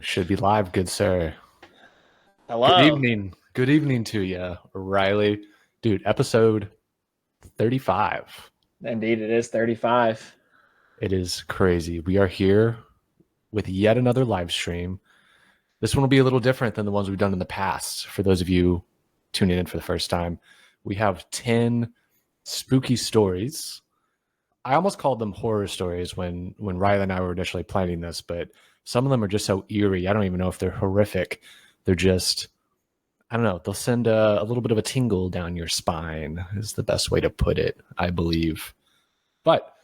Should be live, good sir. Good Hello. evening. Good evening to you, Riley. Dude, episode 35. Indeed, it is 35. It is crazy. We are here with yet another live stream. This one will be a little different than the ones we've done in the past. For those of you tuning in for the first time, we have 10 spooky stories. I almost called them horror stories when Riley and I were initially planning this, but some of them are just so eerie. I don't even know if they're horrific. They're just, I don't know. They'll send a little bit of a tingle down your spine, is the best way to put it, I believe. But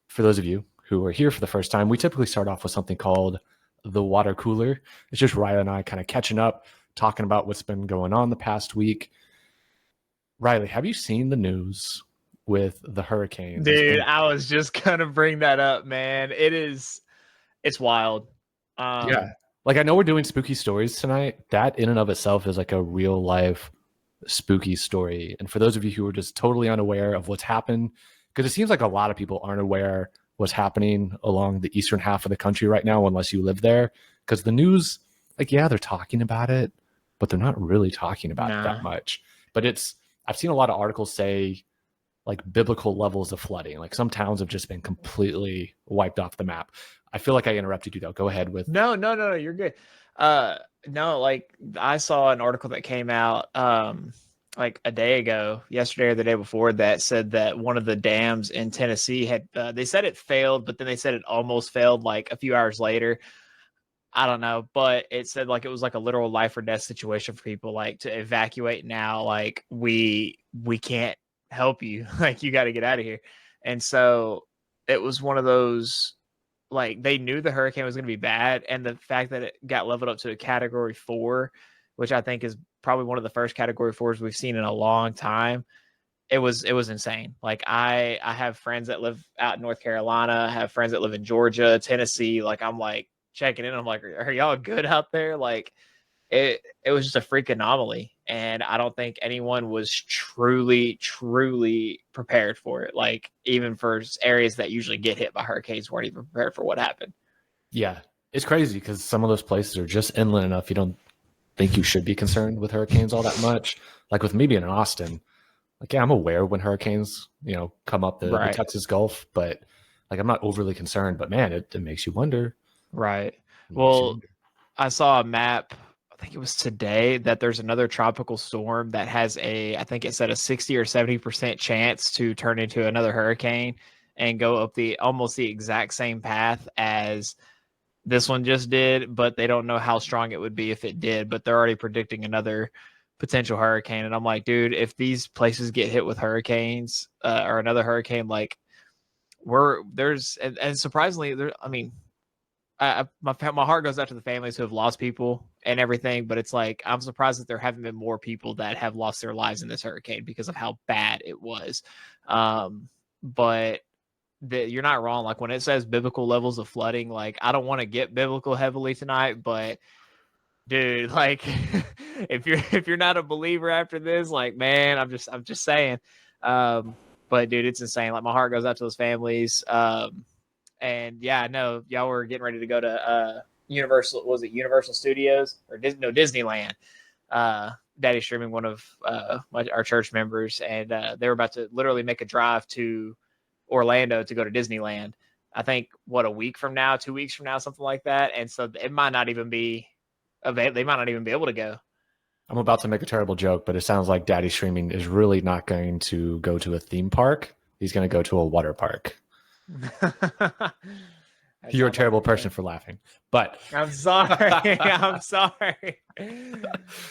for those of you who are here for the first time, we typically start off with something called the water cooler. It's just Riley and I kind of catching up, talking about what's been going on the past week. Riley, have you seen the news with the hurricane? Dude, I was just gonna bring that up, man. It's wild. Yeah. Like, I know we're doing spooky stories tonight. That in and of itself is like a real life spooky story. And for those of you who are just totally unaware of what's happened, because it seems like a lot of people aren't aware what's happening along the eastern half of the country right now, unless you live there. Because the news, like, yeah, they're talking about it, but they're not really talking about it that much. But I've seen a lot of articles say like biblical levels of flooding. Like some towns have just been completely wiped off the map. I feel like I interrupted you though. Go ahead with. No, you're good. No, like I saw an article that came out like a day ago, yesterday or the day before, that said that one of the dams in Tennessee had they said it failed, but then they said it almost failed like a few hours later. I don't know, but it said like it was like a literal life or death situation for people, like to evacuate now. Like we can't help you. Like you got to get out of here. And so it was one of those, like they knew the hurricane was going to be bad, and the fact that it got leveled up to a category 4, which I think is probably one of the first category 4s we've seen in a long time. It was insane. Like I have friends that live out in North Carolina, I have friends that live in Georgia, Tennessee. Like I'm like checking in. I'm like, are y'all good out there? Like it was just a freak anomaly, and I don't think anyone was truly prepared for it. Like even for areas that usually get hit by hurricanes weren't even prepared for what happened. Yeah, it's crazy because some of those places are just inland enough. You don't think you should be concerned with hurricanes all that much. Like with me being in Austin, like, yeah, I'm aware when hurricanes, come up the Right. Texas Gulf, but like I'm not overly concerned. But man, it makes you wonder. Right. It makes you Well, wonder. I saw a map, I think it was today, that there's another tropical storm that has I think it said a 60 or 70% chance to turn into another hurricane and go up the almost the exact same path as this one just did, but they don't know how strong it would be if it did, but they're already predicting another potential hurricane. And I'm like, dude, if these places get hit with hurricanes or another hurricane, like and surprisingly, I mean, my heart goes out to the families who have lost people and everything, but it's like I'm surprised that there haven't been more people that have lost their lives in this hurricane because of how bad it was. But you're not wrong. Like when it says biblical levels of flooding, like I don't want to get biblical heavily tonight, but dude, like if you're not a believer after this, like man, I'm just saying. But dude, it's insane. Like my heart goes out to those families. And yeah, I know y'all were getting ready to go to Universal. Was it Universal Studios or Disneyland? Daddy's streaming one of our church members, and they were about to literally make a drive to Orlando to go to Disneyland. I think a week from now, 2 weeks from now, something like that. And so it might not even be available. They might not even be able to go. I'm about to make a terrible joke, but it sounds like Daddy Streaming is really not going to go to a theme park. He's going to go to a water park. You're a terrible person for laughing, but I'm sorry. I'm sorry.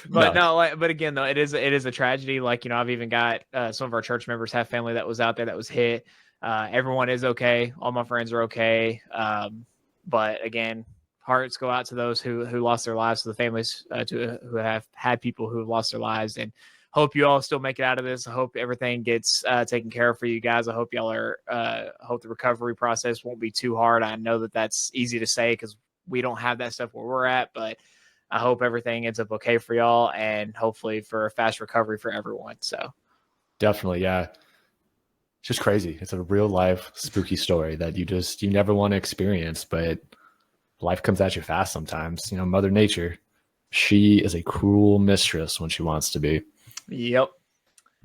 But but again, though, it is a tragedy. Like, I've even got some of our church members have family that was out there that was hit. Everyone is okay. All my friends are okay. But again, hearts go out to those who lost their lives, to the families who have had people who have lost their lives, and hope you all still make it out of this. I hope everything gets taken care of for you guys. I hope y'all are, hope the recovery process won't be too hard. I know that that's easy to say because we don't have that stuff where we're at, but I hope everything ends up okay for y'all, and hopefully for a fast recovery for everyone. So definitely. Yeah. It's just crazy. It's a real life spooky story that you never want to experience, but life comes at you fast sometimes. You know, Mother Nature, she is a cruel mistress when she wants to be. Yep.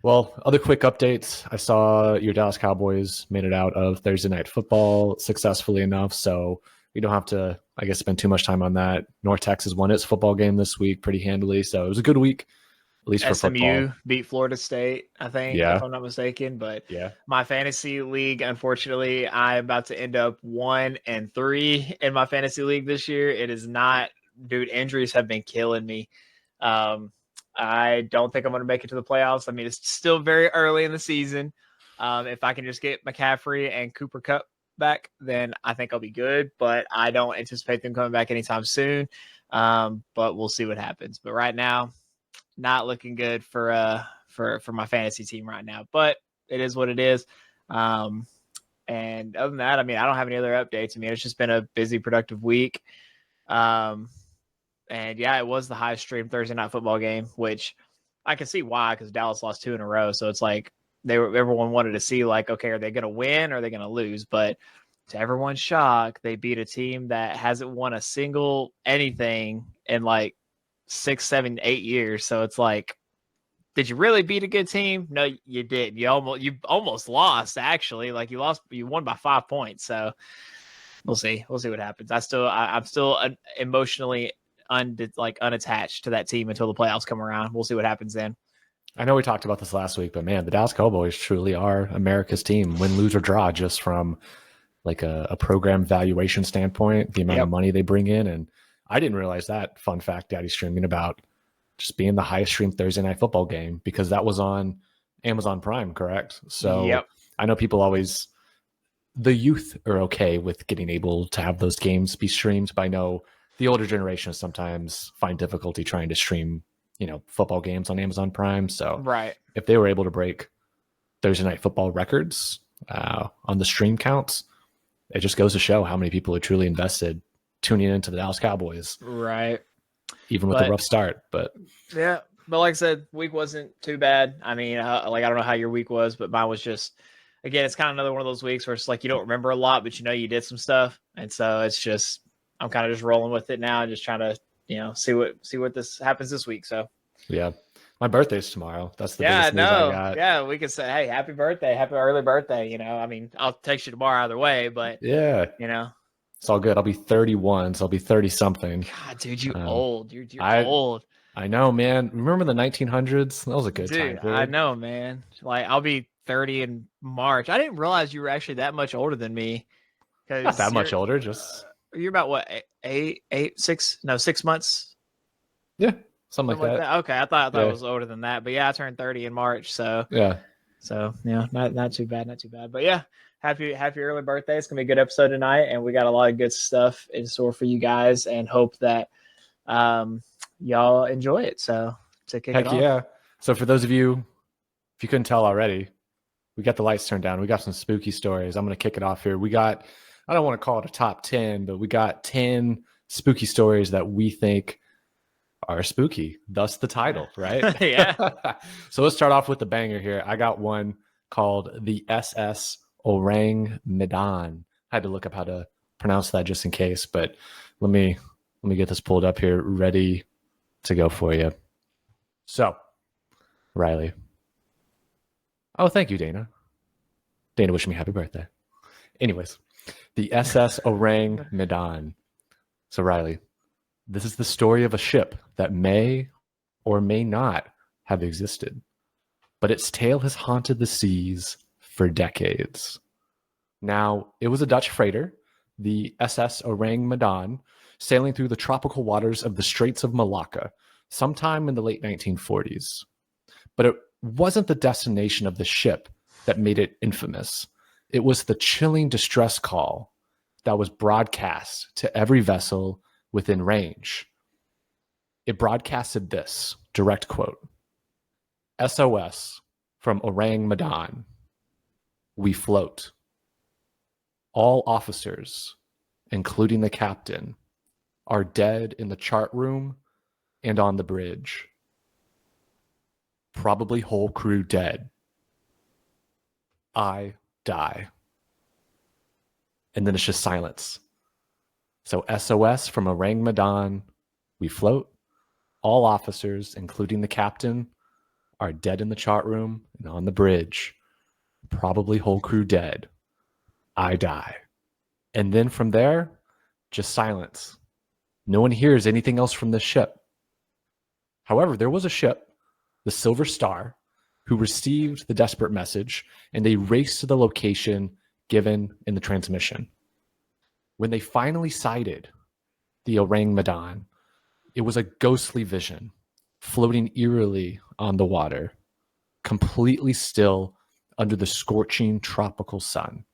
Well, other quick updates. I saw your Dallas Cowboys made it out of Thursday Night Football successfully enough, so we don't have to, I guess, spend too much time on that. North Texas won its football game this week pretty handily, so it was a good week, at least for SMU football. beat Florida State, I think, Yeah, if I'm not mistaken. But yeah. my fantasy league, unfortunately, I'm about to end up 1-3 in my fantasy league this year. It is not, dude. Injuries have been killing me. I don't think I'm going to make it to the playoffs. I mean, it's still very early in the season. If I can just get McCaffrey and Cooper Kupp back, then I think I'll be good. But I don't anticipate them coming back anytime soon. But we'll see what happens. But right now, not looking good for my fantasy team right now. But it is what it is. And other than that, I mean, I don't have any other updates. I mean, it's just been a busy, productive week. And yeah, it was the highest streamed Thursday night football game, which I can see why, because Dallas lost 2 in a row. So it's like everyone wanted to see, like, okay, are they going to win or are they going to lose? But to everyone's shock, they beat a team that hasn't won a single anything in like 6, 7, 8 years. So it's like, did you really beat a good team? No, you did. You almost lost, actually. Like, you won by 5 points. So we'll see. We'll see what happens. I'm still emotionally unattached to that team until the playoffs come around. We'll see what happens then. I know we talked about this last week, but man, the Dallas Cowboys truly are America's team, win, lose, or draw, just from like a program valuation standpoint, the amount of money they bring in. And I didn't realize that, fun fact, Daddy's streaming, about just being the highest streamed Thursday night football game, because that was on Amazon Prime, correct? So I know people always, the youth are okay with getting able to have those games be streamed, but I know the older generation sometimes find difficulty trying to stream, football games on Amazon Prime. So if they were able to break Thursday night football records on the stream counts, it just goes to show how many people are truly invested tuning into the Dallas Cowboys. Right. Even with a rough start. But yeah, but like I said, week wasn't too bad. I mean, I don't know how your week was, but mine was just, again, it's kind of another one of those weeks where it's like you don't remember a lot, but you did some stuff. And so it's just, I'm kind of just rolling with it now and just trying to, see what this happens this week. So yeah, my birthday's tomorrow. That's the biggest news I got. Yeah, we could say, hey, happy birthday, happy early birthday. I mean, I'll text you tomorrow either way, but yeah, it's all good. I'll be 31, so I'll be 30 something. God, dude, you old. You're old. I know, man. Remember the 1900s? That was a good time period. I know, man. Like, I'll be 30 in March. I didn't realize you were actually that much older than me. Not that much older, just you're about what, 6 months? Yeah, something like that. Okay, I thought it was older than that, but yeah, I turned 30 in March, so yeah, not too bad, but yeah, happy early birthday. It's gonna be a good episode tonight, and we got a lot of good stuff in store for you guys, and hope that y'all enjoy it. So to kick it off, yeah. So for those of you, if you couldn't tell already, we got the lights turned down. We got some spooky stories. I'm gonna kick it off here. We got, I don't want to call it a top 10, but we got 10 spooky stories that we think are spooky. Thus the title, right? Yeah. So let's start off with the banger here. I got one called the SS Ourang Medan. I had to look up how to pronounce that just in case, but let me get this pulled up here, ready to go for you. So, Riley. Oh, thank you, Dana. Dana wishing me happy birthday. Anyways, the SS Ourang Medan. So, Riley, this is the story of a ship that may or may not have existed, but its tale has haunted the seas for decades. Now, it was a Dutch freighter, the SS Ourang Medan, sailing through the tropical waters of the Straits of Malacca sometime in the late 1940s. But it wasn't the destination of the ship that made it infamous. It was the chilling distress call that was broadcast to every vessel within range. It broadcasted this, direct quote, "SOS from Ourang Medan. We float. All officers, including the captain, are dead in the chart room and on the bridge. Probably whole crew dead. I die." And then it's just silence. So SOS from Ourang Medan, we float. All officers, including the captain, are dead in the chart room and on the bridge. Probably whole crew dead. I die. And then from there, just silence. No one hears anything else from this ship. However, there was a ship, the Silver Star, who received the desperate message, and they raced to the location given in the transmission. When they finally sighted the Ourang Medan, it was a ghostly vision, floating eerily on the water, completely still under the scorching tropical sun.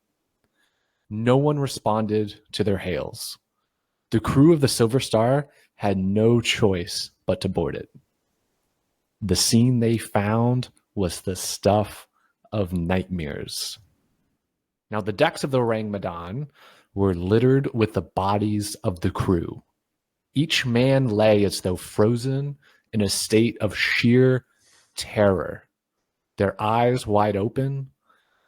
No one responded to their hails. The crew of the Silver Star had no choice but to board it. The scene they found was the stuff of nightmares. Now, the decks of the Ourang Medan were littered with the bodies of the crew. Each man lay as though frozen in a state of sheer terror, their eyes wide open,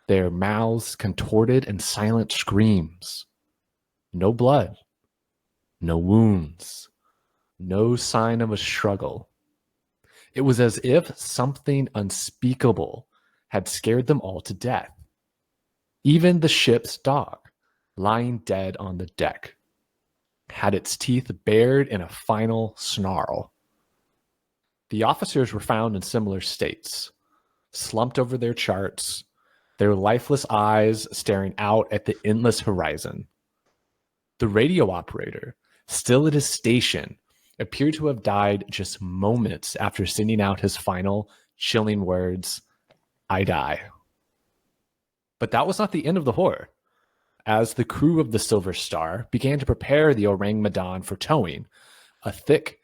their mouths contorted in silent screams. No blood, no wounds, no sign of a struggle. It was as if something unspeakable had scared them all to death. Even the ship's dog, lying dead on the deck, had its teeth bared in a final snarl. The officers were found in similar states, slumped over their charts, their lifeless eyes staring out at the endless horizon. The radio operator, still at his station, appeared to have died just moments after sending out his final chilling words, "I die." But that was not the end of the horror. As the crew of the Silver Star began to prepare the Ourang Medan for towing, a thick,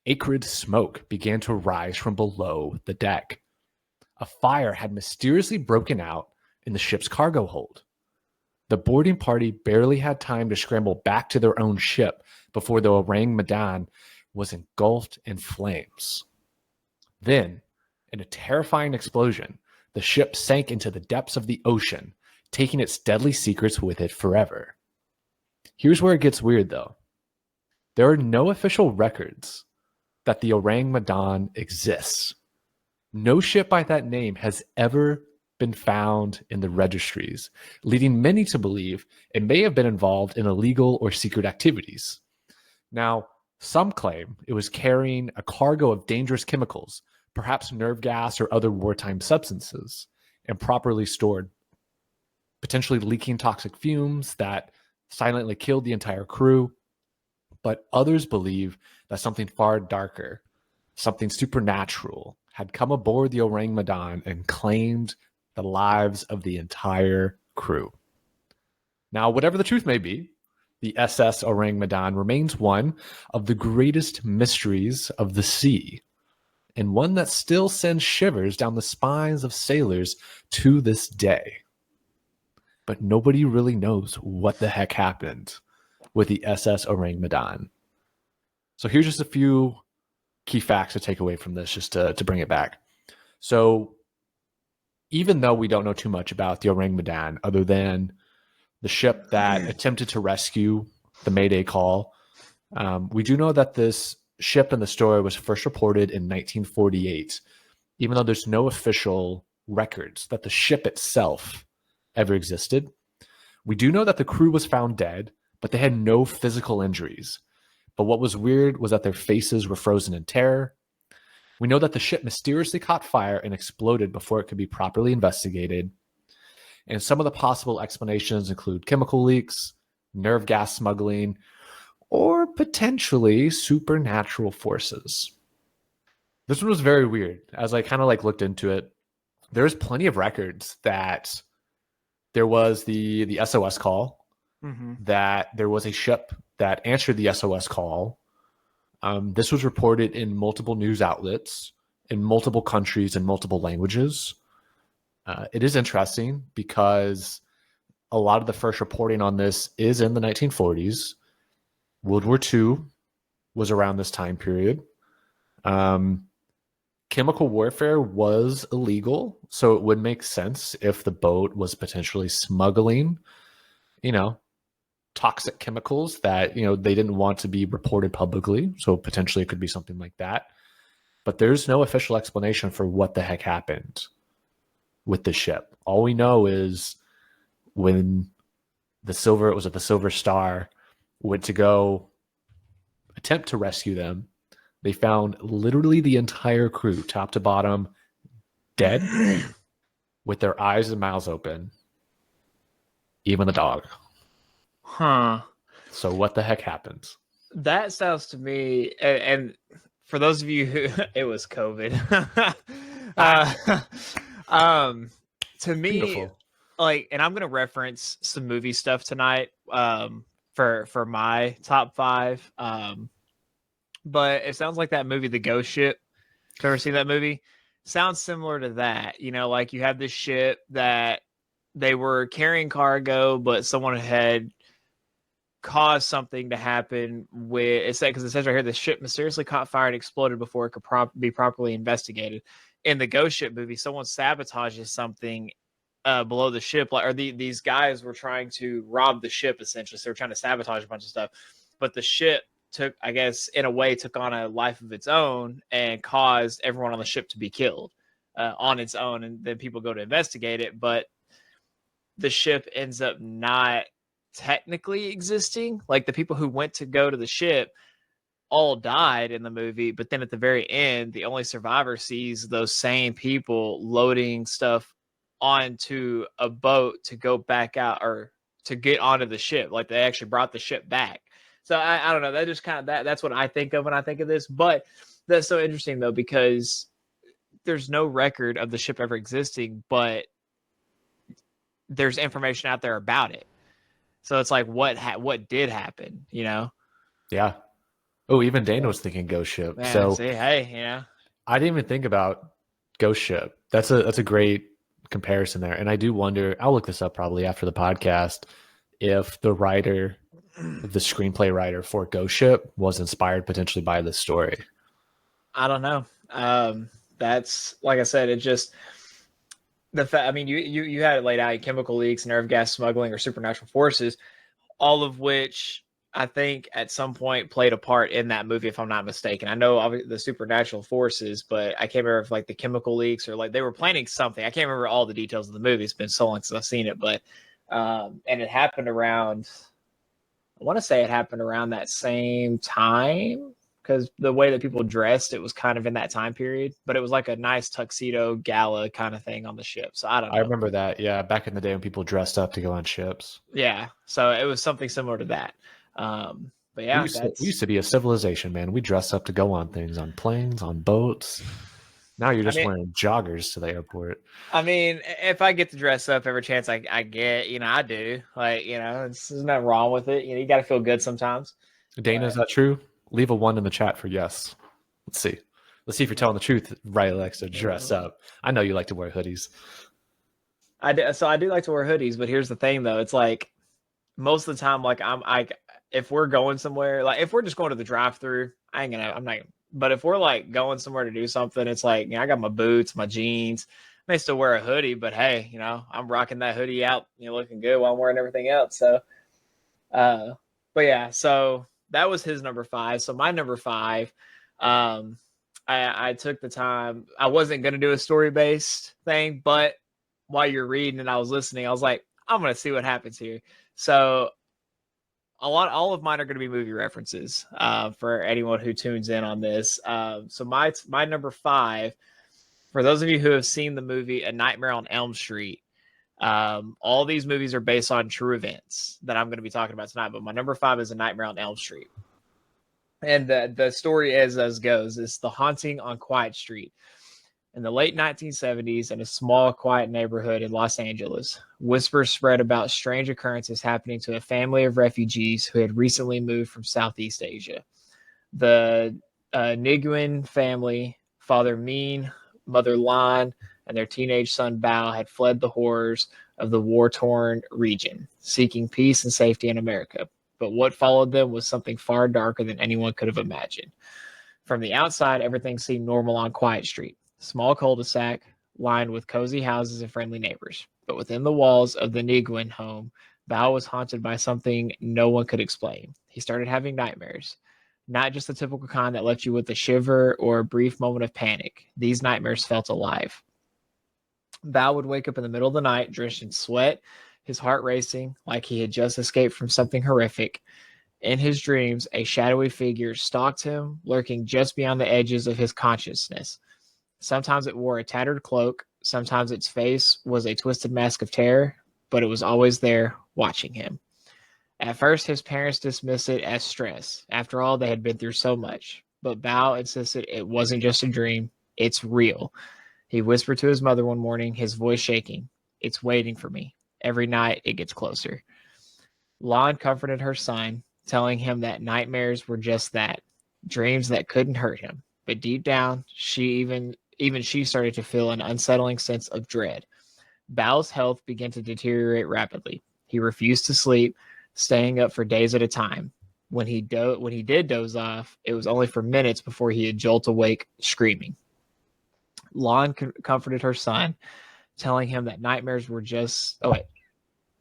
acrid smoke began to rise from below the deck. A fire had mysteriously broken out in the ship's cargo hold. The boarding party barely had time to scramble back to their own ship before the Ourang Medan was engulfed in flames. Then, in a terrifying explosion, the ship sank into the depths of the ocean, taking its deadly secrets with it forever. Here's where it gets weird, though. There are no official records that the Ourang Medan exists. No ship by that name has ever been found in the registries, leading many to believe it may have been involved in illegal or secret activities. Now, some claim it was carrying a cargo of dangerous chemicals, perhaps nerve gas or other wartime substances, improperly stored, potentially leaking toxic fumes that silently killed the entire crew. But others believe that something far darker, something supernatural, had come aboard the Ourang Medan and claimed the lives of the entire crew. Now, whatever the truth may be, the SS Ourang Medan remains one of the greatest mysteries of the sea, and one that still sends shivers down the spines of sailors to this day. But nobody really knows what the heck happened with the SS Ourang Medan. So here's just a few key facts to take away from this, just to bring it back. So even though we don't know too much about the Ourang Medan, other than the ship that attempted to rescue the Mayday call, we do know that this ship in the story was first reported in 1948, even though there's no official records that the ship itself ever existed. We do know that the crew was found dead, but they had no physical injuries. But what was weird was that their faces were frozen in terror. We know that the ship mysteriously caught fire and exploded before it could be properly investigated. And some of the possible explanations include chemical leaks, nerve gas smuggling, or potentially supernatural forces. This one was very weird. As I kind of looked into it, there's plenty of records that there was the SOS call, that there was a ship that answered the SOS call. This was reported in multiple news outlets in multiple countries and multiple languages. It is interesting because a lot of the first reporting on this is in the 1940s. World War II was around this time period. Chemical warfare was illegal, so it would make sense if the boat was potentially smuggling, toxic chemicals that, they didn't want to be reported publicly. So potentially it could be something like that. But there's no official explanation for what the heck happened with the ship. All we know is when the Silver Star went to go attempt to rescue them, they found literally the entire crew, top to bottom, dead, with their eyes and mouths open. Even the dog. Huh. So what the heck happens? That sounds to me, and for those of you who it was COVID, to me, Beautiful. like, and I'm gonna reference some movie stuff tonight, for my top 5. But it sounds like that movie, The Ghost Ship. Have you ever seen that movie? Sounds similar to that. Like you have this ship that they were carrying cargo, but someone had caused something to happen with it. Because it says right here, the ship mysteriously caught fire and exploded before it could be properly investigated. In the Ghost Ship movie, someone sabotages something below the ship, these guys were trying to rob the ship. Essentially, so they were trying to sabotage a bunch of stuff, but the ship took on a life of its own and caused everyone on the ship to be killed on its own. And then people go to investigate it, but the ship ends up not technically existing. Like the people who went to go to the ship all died in the movie, but then at the very end, the only survivor sees those same people loading stuff onto a boat to go back out, or to get onto the ship. Like they actually brought the ship back. So I don't know. That just kind of that's what I think of when I think of this. But that's so interesting though, because there's no record of the ship ever existing, but there's information out there about it. So it's like, what did happen? Yeah. Oh, even Dana was thinking Ghost Ship. Man, so see, hey, I didn't even think about Ghost Ship. That's a great comparison there. And I do wonder, I'll look this up probably after the podcast, if the screenplay writer for Ghost Ship was inspired potentially by this story. I don't know. That's, like I said, it just, the fact, I mean, you had it laid out: chemical leaks, nerve gas smuggling, or supernatural forces, all of which I think at some point played a part in that movie, if I'm not mistaken. I know the supernatural forces, but I can't remember if like the chemical leaks or like they were planning something. I can't remember all the details of the movie. It's been so long since I've seen it, but and it happened around, I want to say it happened around that same time, because the way that people dressed, it was kind of in that time period, but it was like a nice tuxedo gala kind of thing on the ship. So I don't know. I remember that. Yeah. Back in the day when people dressed up to go on ships. Yeah. So it was something similar to that. But yeah, we used to be a civilization, man. We dressed up to go on things, on planes, on boats. Now you're just wearing joggers to the airport. I mean, if I get to dress up every chance I get, I do. Like, there's nothing wrong with it. You got to feel good sometimes. Dana, is that true? Leave a 1 in the chat for yes. Let's see if you're telling the truth. Riley likes to dress up. I know you like to wear hoodies. I do. So I do like to wear hoodies, but here's the thing though. It's like most of the time, like if we're going somewhere, like if we're just going to the drive-through, I'm not. But if we're like going somewhere to do something, it's like, I got my boots, my jeans. I may still wear a hoodie, but hey, I'm rocking that hoodie out, looking good while I'm wearing everything else. So, but yeah, so that was his number 5. So my number 5, I took the time. I wasn't going to do a story-based thing, but while you're reading and I was listening, I was like, I'm going to see what happens here. So all of mine are going to be movie references for anyone who tunes in on this. So my number 5, for those of you who have seen the movie A Nightmare on Elm Street, all these movies are based on true events that I'm going to be talking about tonight. But my number 5 is A Nightmare on Elm Street. And the story as goes is The Haunting on Quiet Street. In the late 1970s, in a small, quiet neighborhood in Los Angeles, whispers spread about strange occurrences happening to a family of refugees who had recently moved from Southeast Asia. The Nguyen family, Father Mean, Mother Lan, and their teenage son Bao had fled the horrors of the war-torn region, seeking peace and safety in America. But what followed them was something far darker than anyone could have imagined. From the outside, everything seemed normal on Quiet Street. Small cul-de-sac lined with cozy houses and friendly neighbors. But within the walls of the Nguyen home, Bao was haunted by something no one could explain. He started having nightmares, not just the typical kind that left you with a shiver or a brief moment of panic. These nightmares felt alive. Bao would wake up in the middle of the night, drenched in sweat, his heart racing, like he had just escaped from something horrific. In his dreams, a shadowy figure stalked him, lurking just beyond the edges of his consciousness. Sometimes it wore a tattered cloak, sometimes its face was a twisted mask of terror, but it was always there, watching him. At first, his parents dismissed it as stress. After all, they had been through so much. But Bao insisted it wasn't just a dream, it's real. He whispered to his mother one morning, his voice shaking, "It's waiting for me. Every night it gets closer." Lon comforted her son, telling him that nightmares were just that, dreams that couldn't hurt him. But deep down, even she started to feel an unsettling sense of dread. Bao's health began to deteriorate rapidly. He refused to sleep, staying up for days at a time. When he did doze off, it was only for minutes before he would jolt awake screaming. Lon comforted her son, telling him that nightmares were just. Oh wait,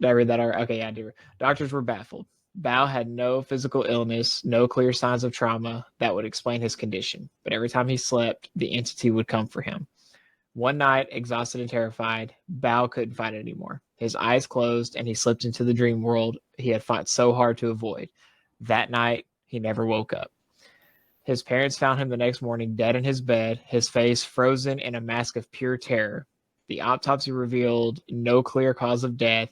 did I read that? Okay, yeah, I do. Doctors were baffled. Bao had no physical illness, no clear signs of trauma that would explain his condition. But every time he slept, the entity would come for him. One night, exhausted and terrified, Bao couldn't fight it anymore. His eyes closed and he slipped into the dream world he had fought so hard to avoid. That night, he never woke up. His parents found him the next morning dead in his bed, his face frozen in a mask of pure terror. The autopsy revealed no clear cause of death.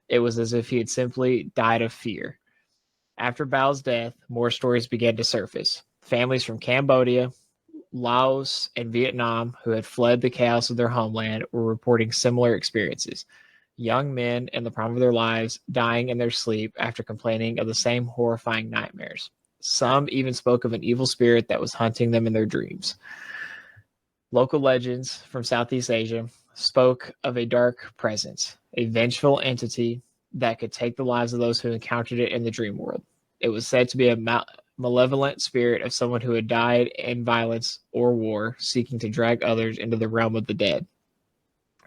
It was as if he had simply died of fear. After Bao's death, more stories began to surface. Families from Cambodia, Laos, and Vietnam who had fled the chaos of their homeland were reporting similar experiences. Young men in the prime of their lives dying in their sleep after complaining of the same horrifying nightmares. Some even spoke of an evil spirit that was hunting them in their dreams. Local legends from Southeast Asia spoke of a dark presence, a vengeful entity that could take the lives of those who encountered it in the dream world. It was said to be a malevolent spirit of someone who had died in violence or war, seeking to drag others into the realm of the dead.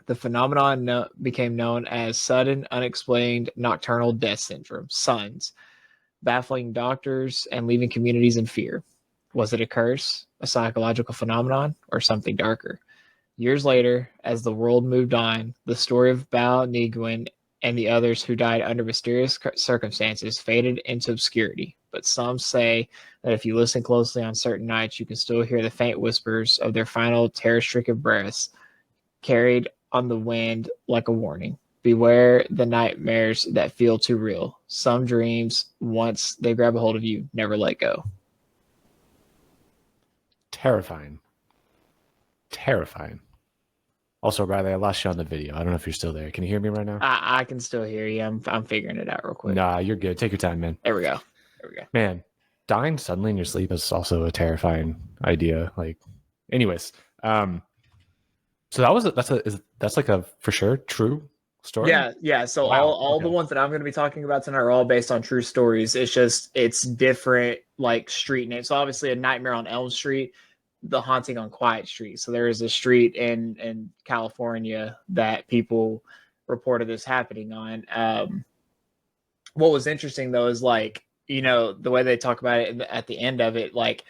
The phenomenon became known as sudden, unexplained nocturnal death syndrome, SUNS, baffling doctors and leaving communities in fear. Was it a curse, a psychological phenomenon, or something darker? Years later, as the world moved on, the story of Bao Nguyen and the others who died under mysterious circumstances faded into obscurity. But some say that if you listen closely on certain nights, you can still hear the faint whispers of their final terror-stricken breaths carried on the wind like a warning. Beware the nightmares that feel too real. Some dreams, once they grab a hold of you, never let go. Terrifying. Terrifying. Also, Riley, I lost you on the video. I don't know if you're still there. Can you hear me right now? I can still hear you. I'm figuring it out real quick. Nah, you're good. Take your time, man. There we go. Man, dying suddenly in your sleep is also a terrifying idea. Like, anyways, so that's like a for sure true story. Yeah. So Wow. all Okay. the ones that I'm going to be talking about tonight are all based on true stories. It's different like street names. So obviously, A Nightmare on Elm Street, The Haunting on Quiet Street. So there is a street in California that people reported this happening on. What was interesting though is like, the way they talk about it at the end of it, like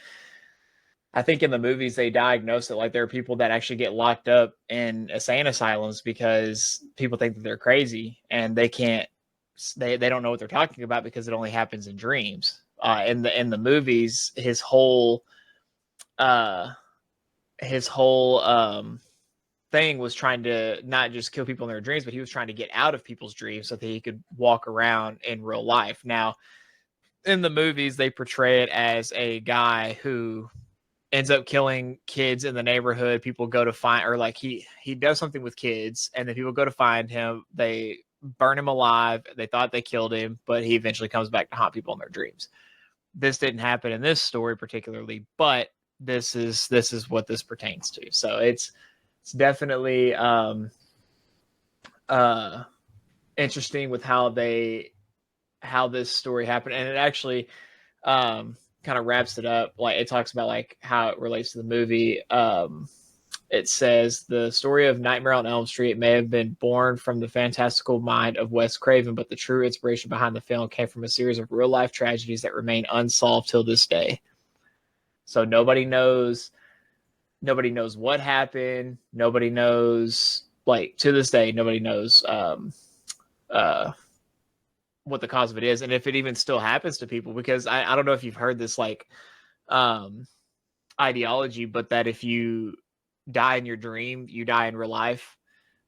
I think in the movies they diagnose it like there are people that actually get locked up in insane asylums because people think that they're crazy and they don't know what they're talking about because it only happens in dreams. In the movies, his whole thing was trying to not just kill people in their dreams, but he was trying to get out of people's dreams so that he could walk around in real life. Now, in the movies, they portray it as a guy who ends up killing kids in the neighborhood. People go to find, or like he does something with kids, and then people go to find him. They burn him alive. They thought they killed him, but he eventually comes back to haunt people in their dreams. This didn't happen in this story particularly, but this is what this pertains to. So it's definitely interesting with how this story happened, and it actually kind of wraps it up. Like it talks about like how it relates to the movie. It says the story of Nightmare on Elm Street may have been born from the fantastical mind of Wes Craven, but the true inspiration behind the film came from a series of real life tragedies that remain unsolved till this day. So nobody knows what happened. Nobody knows, like, to this day, nobody knows what the cause of it is, and if it even still happens to people, because I don't know if you've heard this, like, ideology, but that if you die in your dream, you die in real life.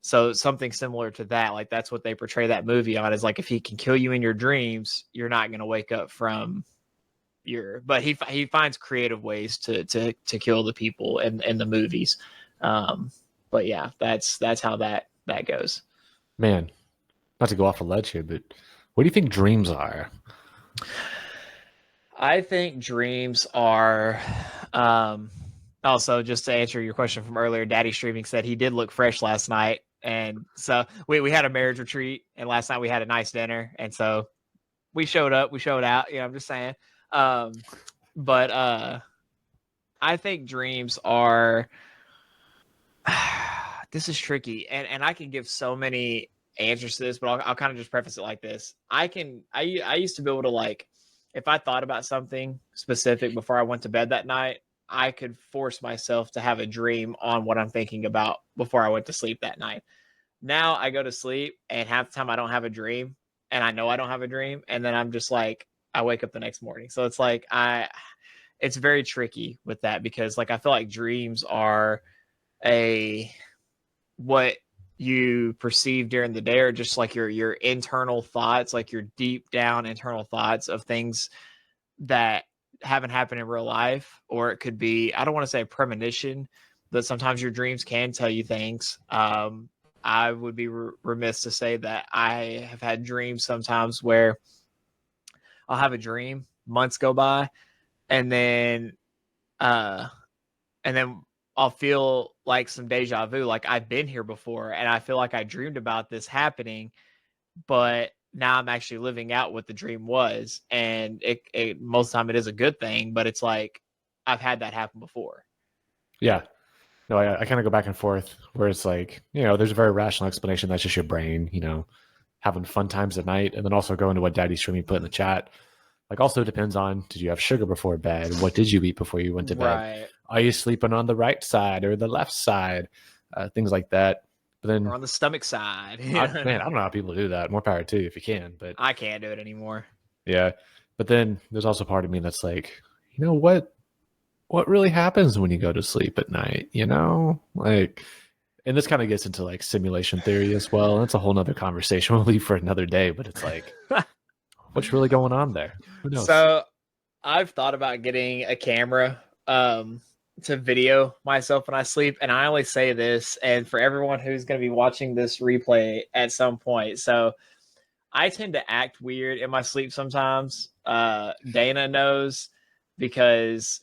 So something similar to that, like that's what they portray that movie on, is like if he can kill you in your dreams, you're not going to wake up from but he finds creative ways to kill the people in the movies. But yeah, that's how that goes. Man, not to go off a ledge here, but what do you think dreams are? I think dreams are, also, just to answer your question from earlier, Daddy Streaming said he did look fresh last night. And so we had a marriage retreat, and last night we had a nice dinner. And so we showed up, we showed out, I'm just saying. But I think dreams are, this is tricky. And I can give so many answers to this, but I'll kind of just preface it like this. I used to be able to, like, if I thought about something specific before I went to bed that night, I could force myself to have a dream on what I'm thinking about before I went to sleep that night. Now I go to sleep, and half the time I don't have a dream, and I know I don't have a dream, and then I'm just like, I wake up the next morning. So it's like it's very tricky with that, because like I feel like dreams are what you perceive during the day, or just like your internal thoughts, like your deep down internal thoughts of things that haven't happened in real life. Or it could be, I don't want to say a premonition, but sometimes your dreams can tell you things. I would be remiss to say that I have had dreams sometimes where I'll have a dream, months go by, and then I'll feel like some deja vu, like I've been here before, and I feel like I dreamed about this happening, but now I'm actually living out what the dream was. And it most of the time it is a good thing, but it's like I've had that happen before. Yeah. No, I kind of go back and forth where it's like, there's a very rational explanation. That's just your brain, having fun times at night. And then also going to what Daddy Streamy put in the chat. Like, also depends on, did you have sugar before bed? What did you eat before you went to bed? Right. Are you sleeping on the right side or the left side? Things like that. But then, or on the stomach side. man, I don't know how people do that. More power to you if you can. But I can't do it anymore. Yeah. But then there's also part of me that's like, what really happens when you go to sleep at night? Like, and this kind of gets into like simulation theory as well. That's a whole nother conversation we'll leave for another day. But it's like, what's really going on there? Who knows? So I've thought about getting a camera to video myself when I sleep. And I only say this, and for everyone who's going to be watching this replay at some point. So I tend to act weird in my sleep sometimes. Dana knows, because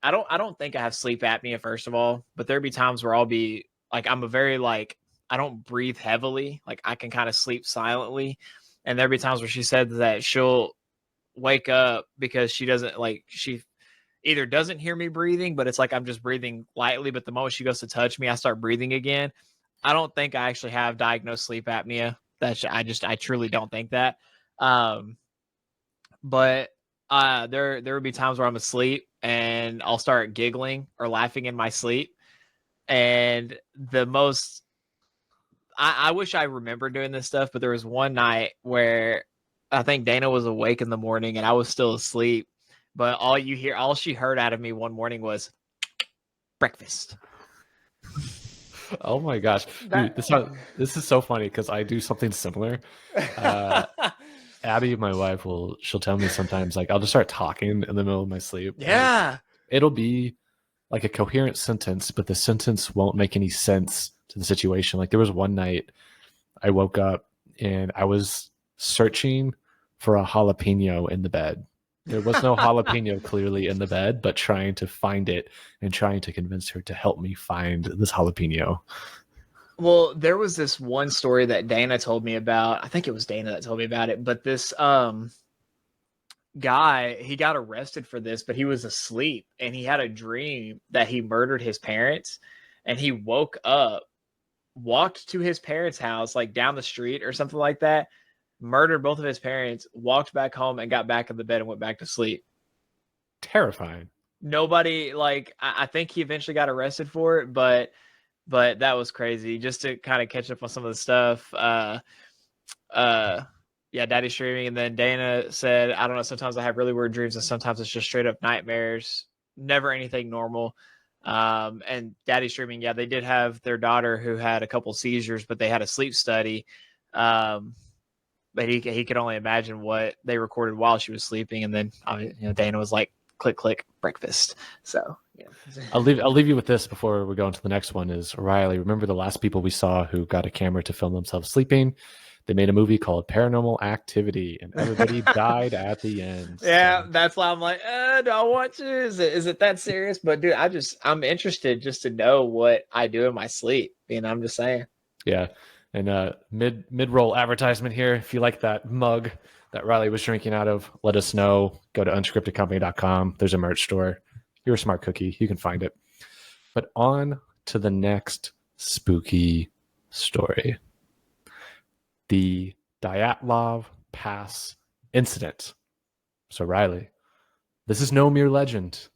I don't think I have sleep apnea, first of all, but there'd be times where I'll be like, I'm a very, like, I don't breathe heavily. Like, I can kind of sleep silently. And there'd be times where she said that she'll wake up because she doesn't, like, she either doesn't hear me breathing, but it's like I'm just breathing lightly. But the moment she goes to touch me, I start breathing again. I don't think I actually have diagnosed sleep apnea. I truly don't think that. But there would be times where I'm asleep and I'll start giggling or laughing in my sleep. And I wish I remembered doing this stuff, but there was one night where I think Dana was awake in the morning and I was still asleep. But all she heard out of me one morning was breakfast. Oh my gosh. Dude, this is so funny because I do something similar. Abby, my wife, she'll tell me sometimes, like, I'll just start talking in the middle of my sleep. Yeah. Like, it'll be like a coherent sentence, but the sentence won't make any sense to the situation. Like, there was one night I woke up and I was searching for a jalapeno in the bed. There was no jalapeno clearly in the bed, but trying to find it and trying to convince her to help me find this jalapeno. Well, there was this one story that Dana told me about. I think it was Dana that told me about it. But this guy, he got arrested for this, but he was asleep and he had a dream that he murdered his parents. and he woke up, walked to his parents' house, like down the street or something like that, murdered both of his parents, walked back home, and got back in the bed and went back to sleep. Terrifying. Nobody, like, I think he eventually got arrested for it, but that was crazy. Just to kind of catch up on some of the stuff. Yeah, Daddy's streaming, and then Dana said, I don't know, sometimes I have really weird dreams, and sometimes it's just straight up nightmares. Never anything normal. And Daddy's streaming, yeah, they did have their daughter who had a couple seizures, but they had a sleep study. But he could only imagine what they recorded while she was sleeping, and then Dana was like, click click, breakfast. So yeah. I'll leave you with this before we go into the next one. Is Riley, remember the last people we saw who got a camera to film themselves sleeping? They made a movie called Paranormal Activity, and everybody died at the end. Yeah, so that's why I'm like, do I want to? Is it that serious? But dude, I'm interested just to know what I do in my sleep. I'm just saying. Yeah, and mid-roll advertisement here. If you like that mug that Riley was drinking out of, let us know. Go to unscriptedcompany.com. There's a merch store. You're a smart cookie. You can find it. But on to the next spooky story. The Dyatlov Pass incident. So Riley, this is no mere legend.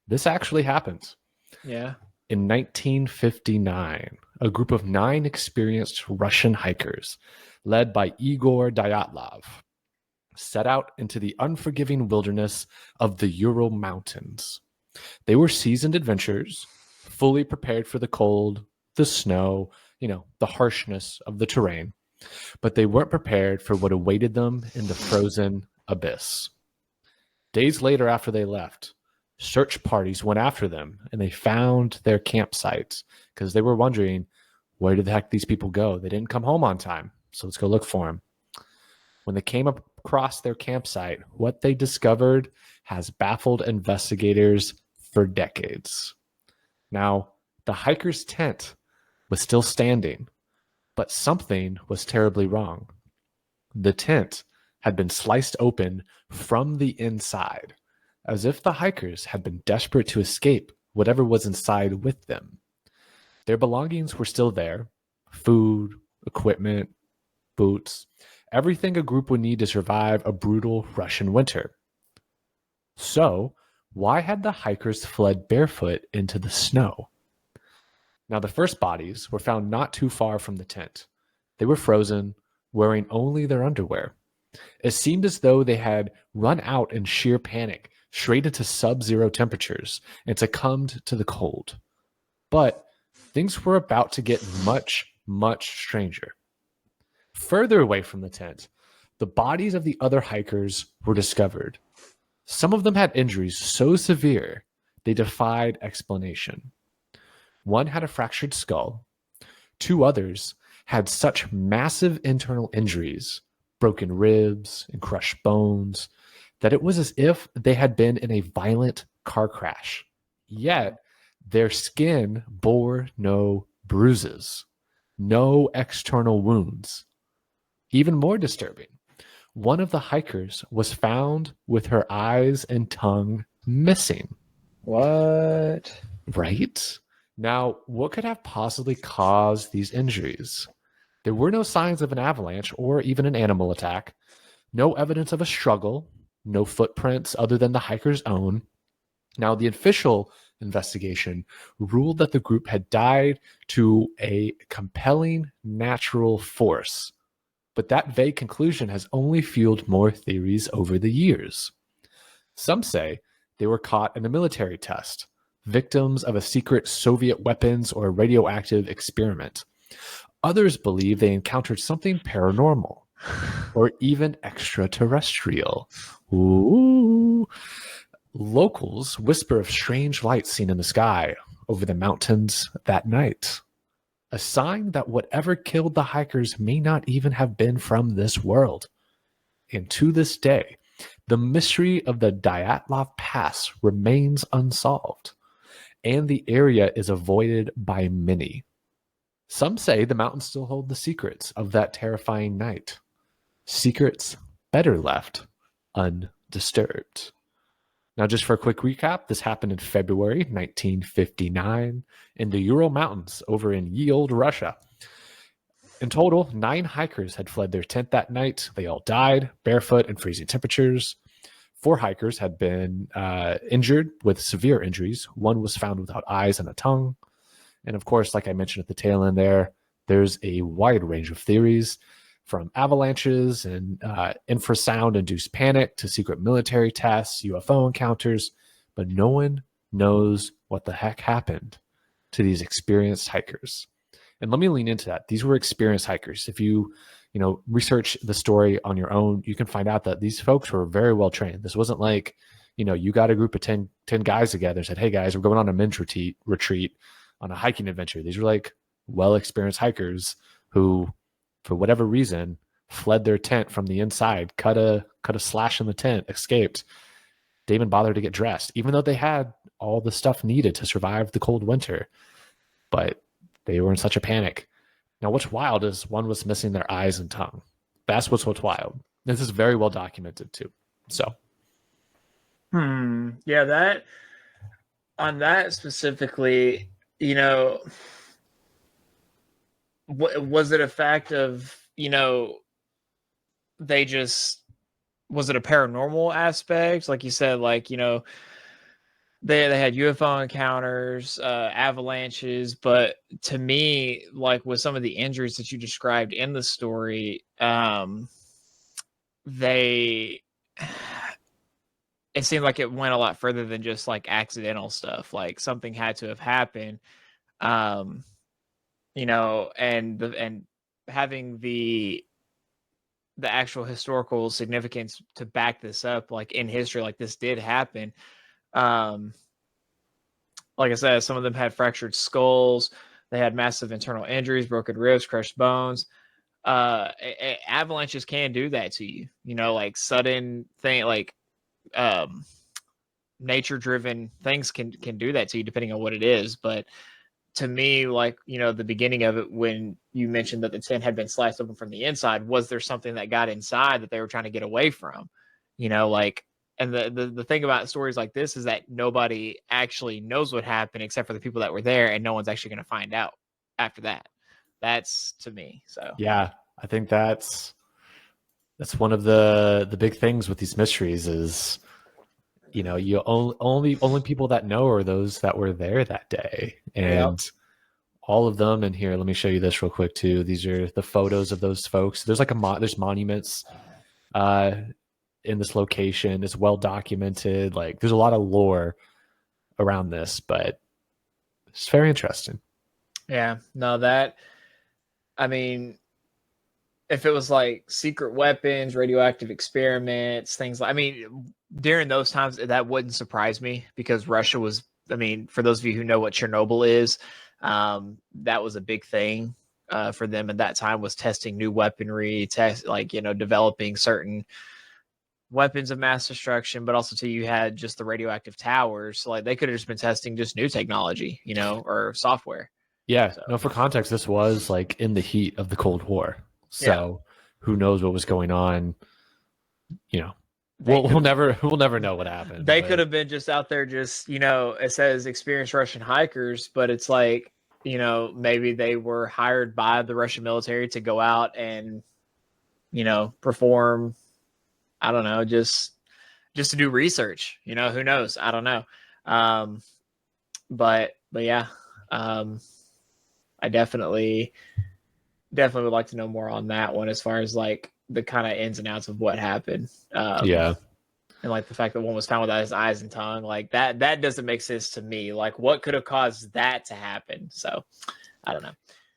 This actually happened. Yeah. In 1959, a group of 9 experienced Russian hikers, led by Igor Dyatlov, set out into the unforgiving wilderness of the Ural Mountains. They were seasoned adventurers, fully prepared for the cold, the snow, the harshness of the terrain. But they weren't prepared for what awaited them in the frozen abyss. Days later, after they left, search parties went after them, and they found their campsites because they were wondering, where did the heck these people go? They didn't come home on time, so let's go look for them. When they came across their campsite, what they discovered has baffled investigators for decades. Now, the hiker's tent was still standing, but something was terribly wrong. The tent had been sliced open from the inside, as if the hikers had been desperate to escape whatever was inside with them. Their belongings were still there: food, equipment, boots, everything a group would need to survive a brutal Russian winter. So, why had the hikers fled barefoot into the snow? Now, the first bodies were found not too far from the tent. They were frozen, wearing only their underwear. It seemed as though they had run out in sheer panic, straight into sub-zero temperatures, and succumbed to the cold. But things were about to get much, much stranger. Further away from the tent, the bodies of the other hikers were discovered. Some of them had injuries so severe they defied explanation. One had a fractured skull. 2 others had such massive internal injuries, broken ribs and crushed bones, that it was as if they had been in a violent car crash. Yet, their skin bore no bruises, no external wounds. Even more disturbing, one of the hikers was found with her eyes and tongue missing. What? Right? Now, what could have possibly caused these injuries? There were no signs of an avalanche or even an animal attack, no evidence of a struggle, no footprints other than the hiker's own. Now, the official investigation ruled that the group had died to a compelling natural force, but that vague conclusion has only fueled more theories over the years. Some say they were caught in a military test, victims of a secret Soviet weapons or radioactive experiment. Others believe they encountered something paranormal or even extraterrestrial. Ooh. Locals whisper of strange lights seen in the sky over the mountains that night. A sign that whatever killed the hikers may not even have been from this world. And to this day, the mystery of the Dyatlov Pass remains unsolved, and the area is avoided by many. Some say the mountains still hold the secrets of that terrifying night. Secrets better left undisturbed. Now, just for a quick recap, this happened in February 1959 in the Ural Mountains over in ye olde Russia. In total, 9 hikers had fled their tent that night. They all died, barefoot in freezing temperatures. 4 hikers had been injured with severe injuries. 1 was found without eyes and a tongue. And of course, like I mentioned at the tail end there, there's a wide range of theories, from avalanches and infrasound-induced panic to secret military tests, UFO encounters, but no one knows what the heck happened to these experienced hikers. And let me lean into that. These were experienced hikers. If you research the story on your own, you can find out that these folks were very well trained. This wasn't like, you got a group of 10 guys together and said, hey guys, we're going on a men's retreat on a hiking adventure. These were like well-experienced hikers who, for whatever reason, fled their tent from the inside, cut a slash in the tent, escaped. They even bothered to get dressed, even though they had all the stuff needed to survive the cold winter. But they were in such a panic. Now, what's wild is 1 was missing their eyes and tongue. That's what's wild. This is very well documented too. So, yeah, that on that specifically, was it a fact of, they just, was it a paranormal aspect? Like you said, like, they had UFO encounters, avalanches, but to me, like with some of the injuries that you described in the story, it seemed like it went a lot further than just like accidental stuff. Like something had to have happened, and having the actual historical significance to back this up, like in history, like this did happen. Like I said, some of them had fractured skulls. They had massive internal injuries, broken ribs, crushed bones. Avalanches can do that to you, like sudden thing, like nature driven things can do that to you depending on what it is. But to me, like, the beginning of it, when you mentioned that the tent had been sliced open from the inside, was there something that got inside that they were trying to get away from? Like, and the thing about stories like this is that nobody actually knows what happened except for the people that were there, and no one's actually going to find out after that. That's to me. So yeah, I think that's one of the big things with these mysteries is, you only people that know are those that were there that day. And all of them in here, let me show you this real quick too. These are the photos of those folks. There's like there's monuments in this location. It's well documented. Like there's a lot of lore around this, but it's very interesting. Yeah, no, I mean, if it was like secret weapons, radioactive experiments, things like, during those times, that wouldn't surprise me because Russia was, for those of you who know what Chernobyl is, that was a big thing for them at that time, was testing new weaponry, developing certain weapons of mass destruction, but also too, you had just the radioactive towers. So like they could have just been testing just new technology, or software. Yeah. So. No, for context, this was like in the heat of the Cold War. So who knows what was going on? We'll never know what happened. They could have been just out there, just it says experienced Russian hikers, but it's like maybe they were hired by the Russian military to go out and perform. I don't know, just to do research. Who knows? I don't know. But yeah, I definitely would like to know more on that one as far as like the kind of ins and outs of what happened. And like the fact that one was found without his eyes and tongue, like that doesn't make sense to me. Like what could have caused that to happen? So I don't know.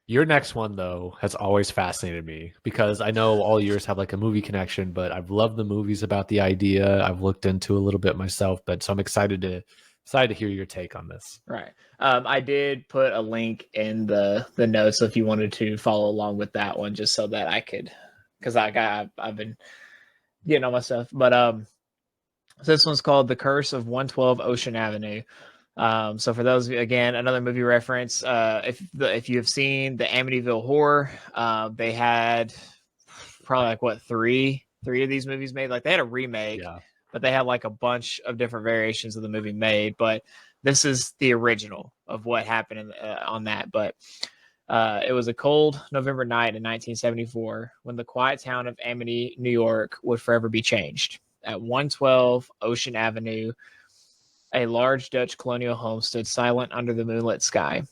Your next one though has always fascinated me because I know all yours have like a movie connection, but I've loved the movies about the idea. I've looked into a little bit myself, but so I'm excited to hear your take on this. Right. I did put a link in the notes, so if you wanted to follow along with that one, just so that I could, because I've been getting all my stuff. But so this one's called The Curse of 112 Ocean Avenue. So for those, again, another movie reference. If you have seen the Amityville Horror, they had probably like three of these movies made. Like they had a remake. Yeah. but they had like a bunch of different variations of the movie made. But this is the original of what happened on that. But it was a cold November night in 1974 when the quiet town of Amity, New York, would forever be changed. At 112 Ocean Avenue, a large Dutch colonial home stood silent under the moonlit sky,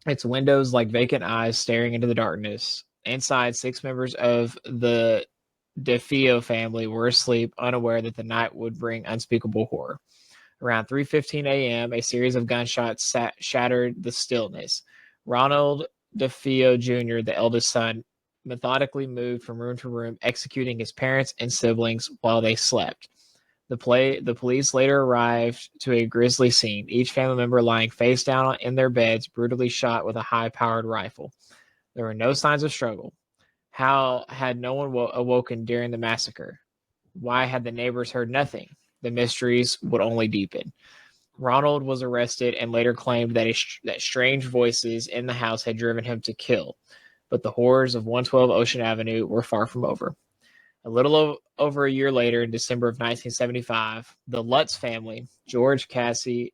its windows like vacant eyes staring into the darkness. Inside, 6 members of the DeFeo family were asleep, unaware that the night would bring unspeakable horror. Around 3:15 a.m., a series of gunshots shattered the stillness. Ronald DeFeo Jr., the eldest son, methodically moved from room to room, executing his parents and siblings while they slept. The police later arrived to a grisly scene, each family member lying face down in their beds, brutally shot with a high-powered rifle. There were no signs of struggle. How had no one awoken during the massacre? Why had the neighbors heard nothing? The mysteries would only deepen. Ronald was arrested and later claimed that strange voices in the house had driven him to kill. But the horrors of 112 Ocean Avenue were far from over. A little over a year later, in December of 1975, the Lutz family, George, Kathy,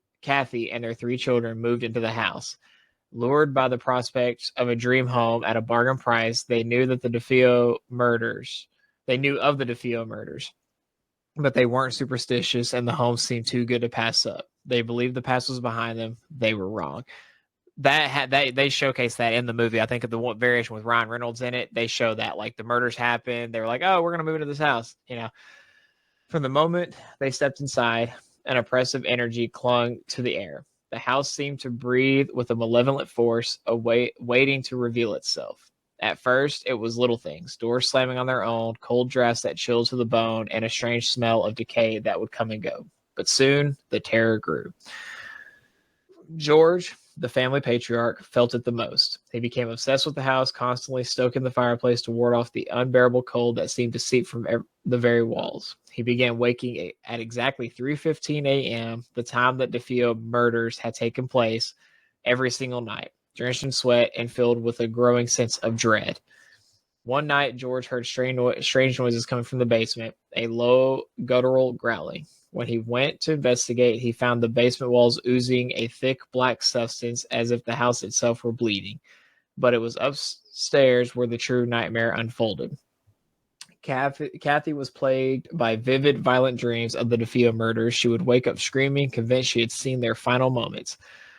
and their 3 children moved into the house. Lured by the prospect of a dream home at a bargain price, they knew of the DeFeo murders, but they weren't superstitious, and the home seemed too good to pass up. They believed the past was behind them. They were wrong. They showcase that in the movie. I think of the one variation with Ryan Reynolds in it, they show that like the murders happened. They were like, "Oh, we're gonna move into this house." From the moment they stepped inside, an oppressive energy clung to the air. The house seemed to breathe with a malevolent force, waiting to reveal itself. At first, it was little things: doors slamming on their own, cold drafts that chilled to the bone, and a strange smell of decay that would come and go. But soon, the terror grew. George, the family patriarch, felt it the most. He became obsessed with the house, constantly stoking the fireplace to ward off the unbearable cold that seemed to seep from the very walls. He began waking at exactly 3:15 a.m., the time that DeFeo murders had taken place, every single night, drenched in sweat and filled with a growing sense of dread. One night, George heard strange noises coming from the basement, a low, guttural growling. When he went to investigate, he found the basement walls oozing a thick black substance as if the house itself were bleeding. But it was upstairs where the true nightmare unfolded. Kathy was plagued by vivid, violent dreams of the DeFeo murders. She would wake up screaming, convinced she had seen their final moments.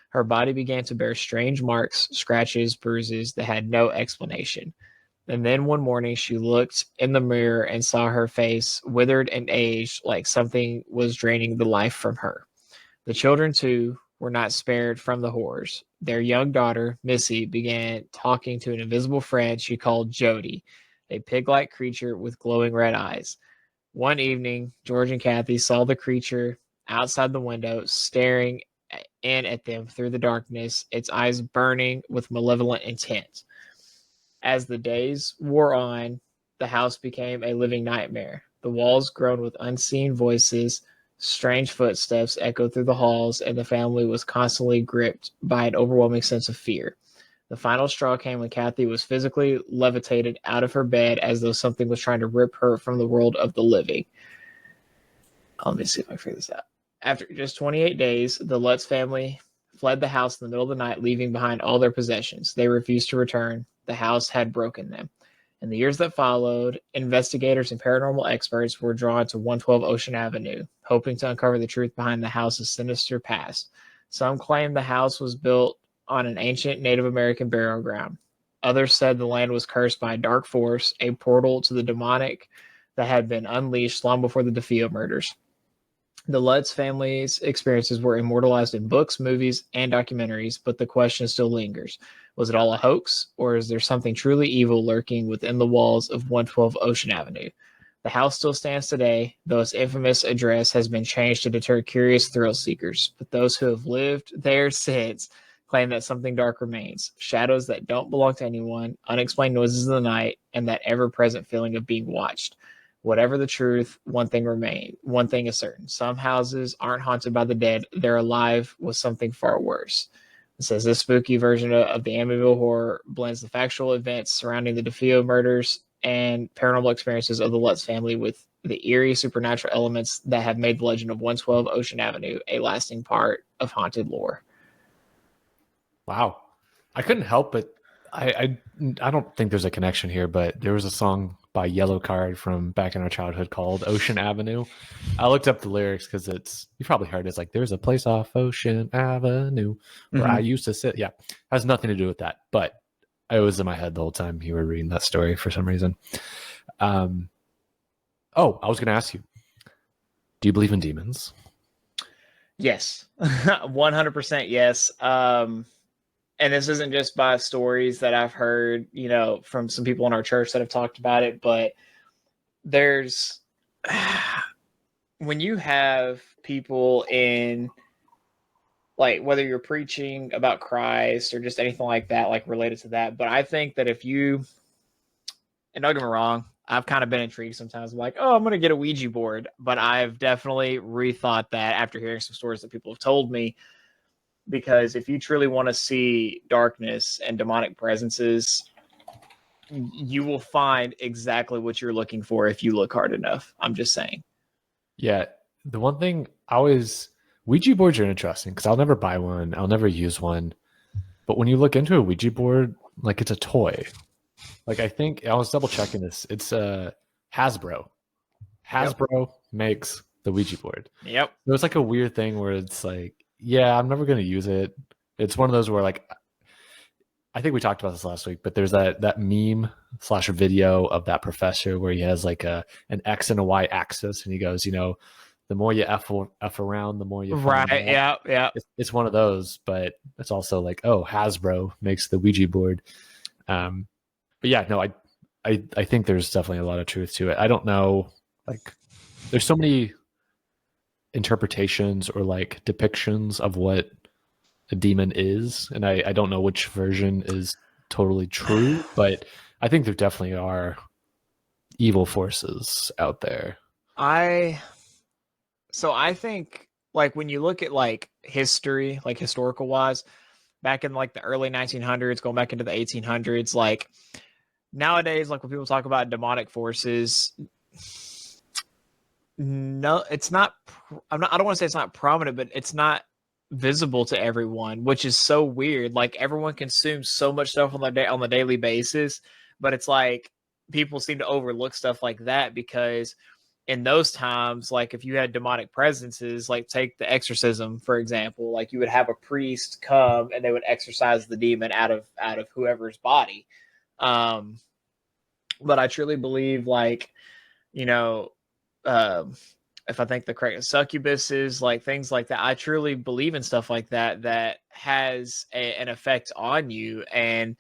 Her body began to bear strange marks, scratches, bruises that had no explanation. And then one morning she looked in the mirror and saw her face withered and aged, like something was draining the life from her. The children, too, were not spared from the horrors. Their young daughter, Missy, began talking to an invisible friend she called Jody, a pig-like creature with glowing red eyes. One evening, George and Kathy saw the creature outside the window, staring in at them through the darkness, its eyes burning with malevolent intent. As the days wore on, the house became a living nightmare. The walls groaned with unseen voices, strange footsteps echoed through the halls, and the family was constantly gripped by an overwhelming sense of fear. The final straw came when Kathy was physically levitated out of her bed as though something was trying to rip her from the world of the living. Let me see if I can figure this out. After just 28 days, the Lutz family fled the house in the middle of the night, leaving behind all their possessions. They refused to return. The house had broken them. In the years that followed, investigators and paranormal experts were drawn to 112 Ocean Avenue, hoping to uncover the truth behind the house's sinister past. Some claimed the house was built on an ancient Native American burial ground. Others said the land was cursed by a dark force, a portal to the demonic that had been unleashed long before the DeFeo murders. The Lutz family's experiences were immortalized in books, movies, and documentaries, but the question still lingers. Was it all a hoax, or is there something truly evil lurking within the walls of 112 Ocean Avenue? The house still stands today, though its infamous address has been changed to deter curious thrill seekers. But those who have lived there since claim that something dark remains, shadows that don't belong to anyone, unexplained noises in the night, and that ever-present feeling of being watched. Whatever the truth, one thing is certain. Some houses aren't haunted by the dead. They're alive with something far worse. It says this spooky version of the Amityville Horror blends the factual events surrounding the DeFeo murders and paranormal experiences of the Lutz family with the eerie supernatural elements that have made the legend of 112 Ocean Avenue a lasting part of haunted lore. Wow. I couldn't help but I don't think there's a connection here, but there was a song by Yellow Card from back in our childhood called Ocean Avenue. I looked up the lyrics because you probably heard it's like there's a place off Ocean Avenue where I used to sit. Yeah. Has nothing to do with that. But it was in my head the whole time you were reading that story for some reason. I was gonna ask you, do you believe in demons? Yes. 100% yes. And this isn't just by stories that I've heard, from some people in our church that have talked about it, but there's when you have people in, like, whether you're preaching about Christ or just anything like that, like related to that. But I think that and don't get me wrong, I've kind of been intrigued sometimes. I'm like, I'm going to get a Ouija board. But I've definitely rethought that after hearing some stories that people have told me. Because if you truly want to see darkness and demonic presences, you will find exactly what you're looking for if you look hard enough. I'm just saying. Yeah. The one thing Ouija boards are interesting because I'll never buy one. I'll never use one. But when you look into a Ouija board, like it's a toy. Like I think I was double checking this. It's Hasbro. Hasbro makes the Ouija board. Yep. It was like a weird thing where it's like, yeah, I'm never going to use it. It's one of those where, like, I think we talked about this last week, but there's that meme / video of that professor where he has like an X and a Y axis, and he goes, the more you F around, the more you find right. out. Yeah. It's one of those, but it's also like, Hasbro makes the Ouija board. But yeah, no, I think there's definitely a lot of truth to it. I don't know, like, there's so many interpretations or like depictions of what a demon is, and I don't know which version is totally true, but I think there definitely are evil forces out there. I think, like, when you look at like history, like historical wise, back in like the early 1900s, going back into the 1800s, like nowadays, like when people talk about demonic forces, no, it's not. I don't want to say it's not prominent, but it's not visible to everyone, which is so weird. Like everyone consumes so much stuff on the daily basis, but it's like people seem to overlook stuff like that because in those times, like if you had demonic presences, like take the exorcism for example, like you would have a priest come and they would exorcise the demon out of whoever's body. But I truly believe, like, if I think the correct succubuses, like things like that, I truly believe in stuff like that has an effect on you. And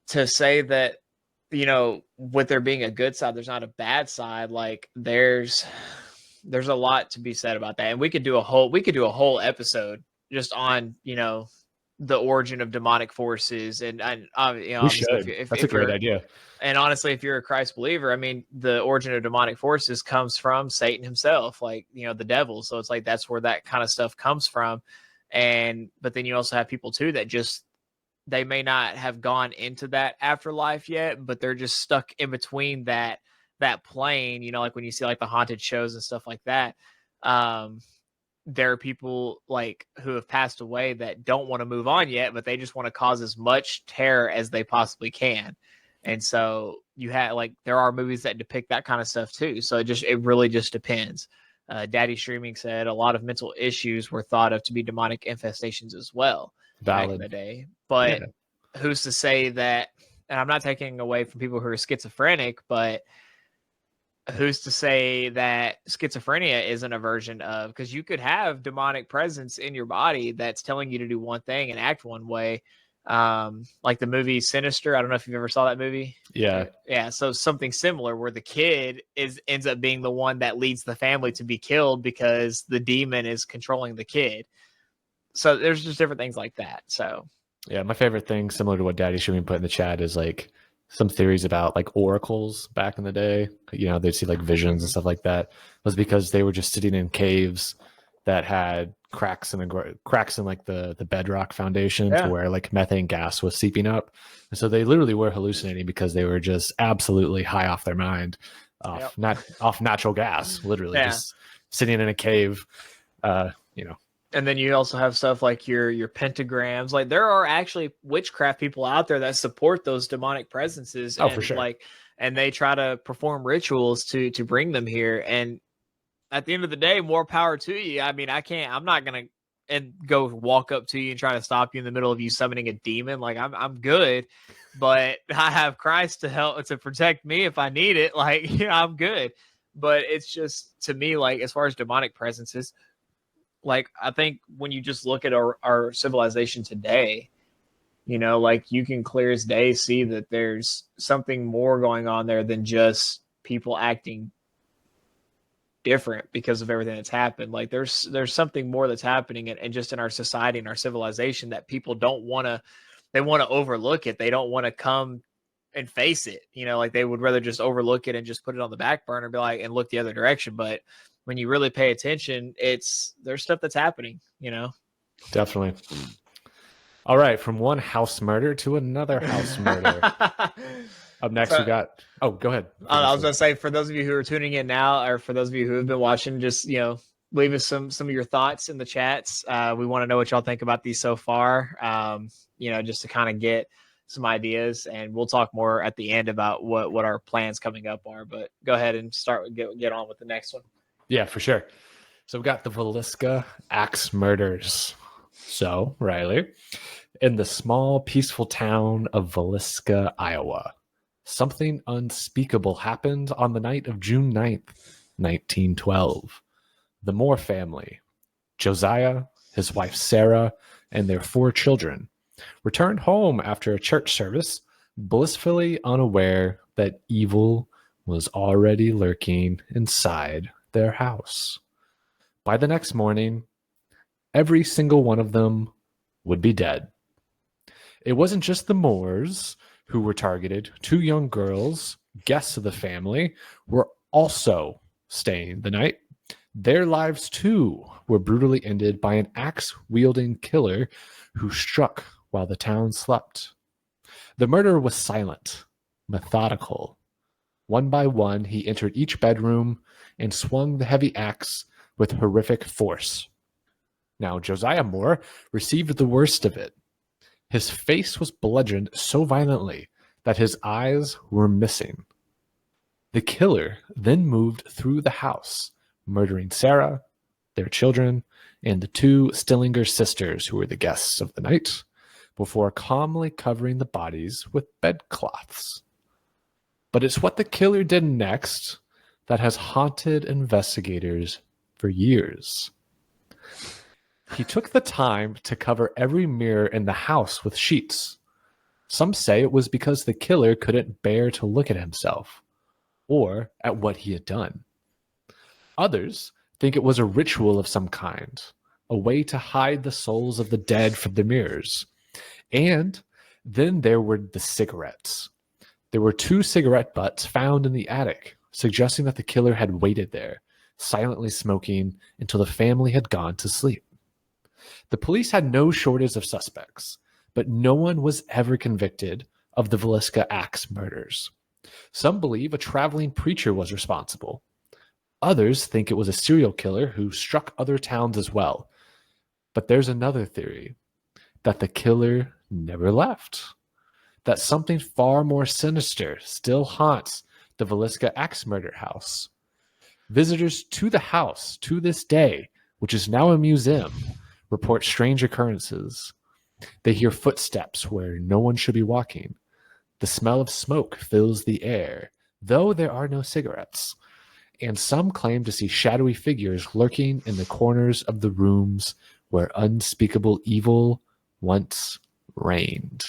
to say that, with there being a good side, there's not a bad side. Like there's a lot to be said about that. And we could do a whole episode just on, the origin of demonic forces. And we should. That's a great idea. And honestly, if you're a Christ believer, I mean, the origin of demonic forces comes from Satan himself, like, the devil. So it's like, that's where that kind of stuff comes from. But then you also have people too, that they may not have gone into that afterlife yet, but they're just stuck in between that plane, like when you see like the haunted shows and stuff like that. There are people like who have passed away that don't want to move on yet, but they just want to cause as much terror as they possibly can. And so there are movies that depict that kind of stuff too. So it really just depends. Daddy Streaming said a lot of mental issues were thought of to be demonic infestations as well. Valid. Back in the day. But who's to say that, and I'm not taking away from people who are schizophrenic, but who's to say that schizophrenia isn't a version of, because you could have demonic presence in your body that's telling you to do one thing and act one way. Like the movie Sinister. I don't know if you've ever saw that movie. Yeah. So something similar where the kid ends up being the one that leads the family to be killed because the demon is controlling the kid. So there's just different things like that. So yeah, my favorite thing, similar to what Daddy Shimmy put in the chat, is like some theories about like oracles back in the day. They'd see like visions and stuff like that. Was because they were just sitting in caves that had cracks in like the bedrock foundation to where like methane gas was seeping up. And so they literally were hallucinating because they were just absolutely high off their mind. off Yep. off natural gas, literally Yeah. just sitting in a cave. You know, And then you also have stuff like your pentagrams. Like there are actually witchcraft people out there that support those demonic presences, oh, for and sure. and they try to perform rituals to bring them here. And at the end of the day, more power to you. I mean, I'm not gonna and go walk up to you and try to stop you in the middle of you summoning a demon. Like I'm good, but I have Christ to help to protect me if I need it. Like, I'm good. But it's just, to me, like, as far as demonic presences, like, I think when you just look at our civilization today, like, you can clear as day see that there's something more going on there than just people acting different because of everything that's happened. Like, there's something more that's happening, and just in our society and our civilization, that people don't want to, they want to overlook it. They don't want to come and face it. Like, they would rather just overlook it and just put it on the back burner, be like, and look the other direction. But when you really pay attention, there's stuff that's happening. Definitely. All right, from one house murder to another house murder. Up next, we got. Oh, go ahead. I was gonna say, for those of you who are tuning in now, or for those of you who have been watching, just leave us some of your thoughts in the chats. We want to know what y'all think about these so far. Just to kind of get some ideas, and we'll talk more at the end about what our plans coming up are. But go ahead and get on with the next one. Yeah, for sure. So we've got the Villisca Axe Murders. So, Riley, in the small, peaceful town of Villisca, Iowa, something unspeakable happened on the night of June 9th, 1912. The Moore family, Josiah, his wife Sarah, and their 4 children, returned home after a church service, blissfully unaware that evil was already lurking inside their house. By the next morning, every single one of them would be dead. It wasn't just the Moores who were targeted. 2 young girls, guests of the family, were also staying the night. Their lives, too, were brutally ended by an axe-wielding killer who struck while the town slept. The murderer was silent, methodical. One by one, he entered each bedroom and swung the heavy axe with horrific force. Now, Josiah Moore received the worst of it. His face was bludgeoned so violently that his eyes were missing. The killer then moved through the house, murdering Sarah, their children, and the 2 Stillinger sisters who were the guests of the night, before calmly covering the bodies with bedcloths. But it's what the killer did next that has haunted investigators for years. He took the time to cover every mirror in the house with sheets. Some say it was because the killer couldn't bear to look at himself or at what he had done. Others think it was a ritual of some kind, a way to hide the souls of the dead from the mirrors. And then there were the cigarettes. There were 2 cigarette butts found in the attic, suggesting that the killer had waited there, silently smoking until the family had gone to sleep. The police had no shortage of suspects, but no one was ever convicted of the Villisca Axe murders. Some believe a traveling preacher was responsible. Others think it was a serial killer who struck other towns as well. But there's another theory, that the killer never left, that something far more sinister still haunts the Villisca Axe murder house. Visitors to the house to this day, which is now a museum, report strange occurrences. They hear footsteps where no one should be walking. The smell of smoke fills the air, though there are no cigarettes. And some claim to see shadowy figures lurking in the corners of the rooms where unspeakable evil once reigned.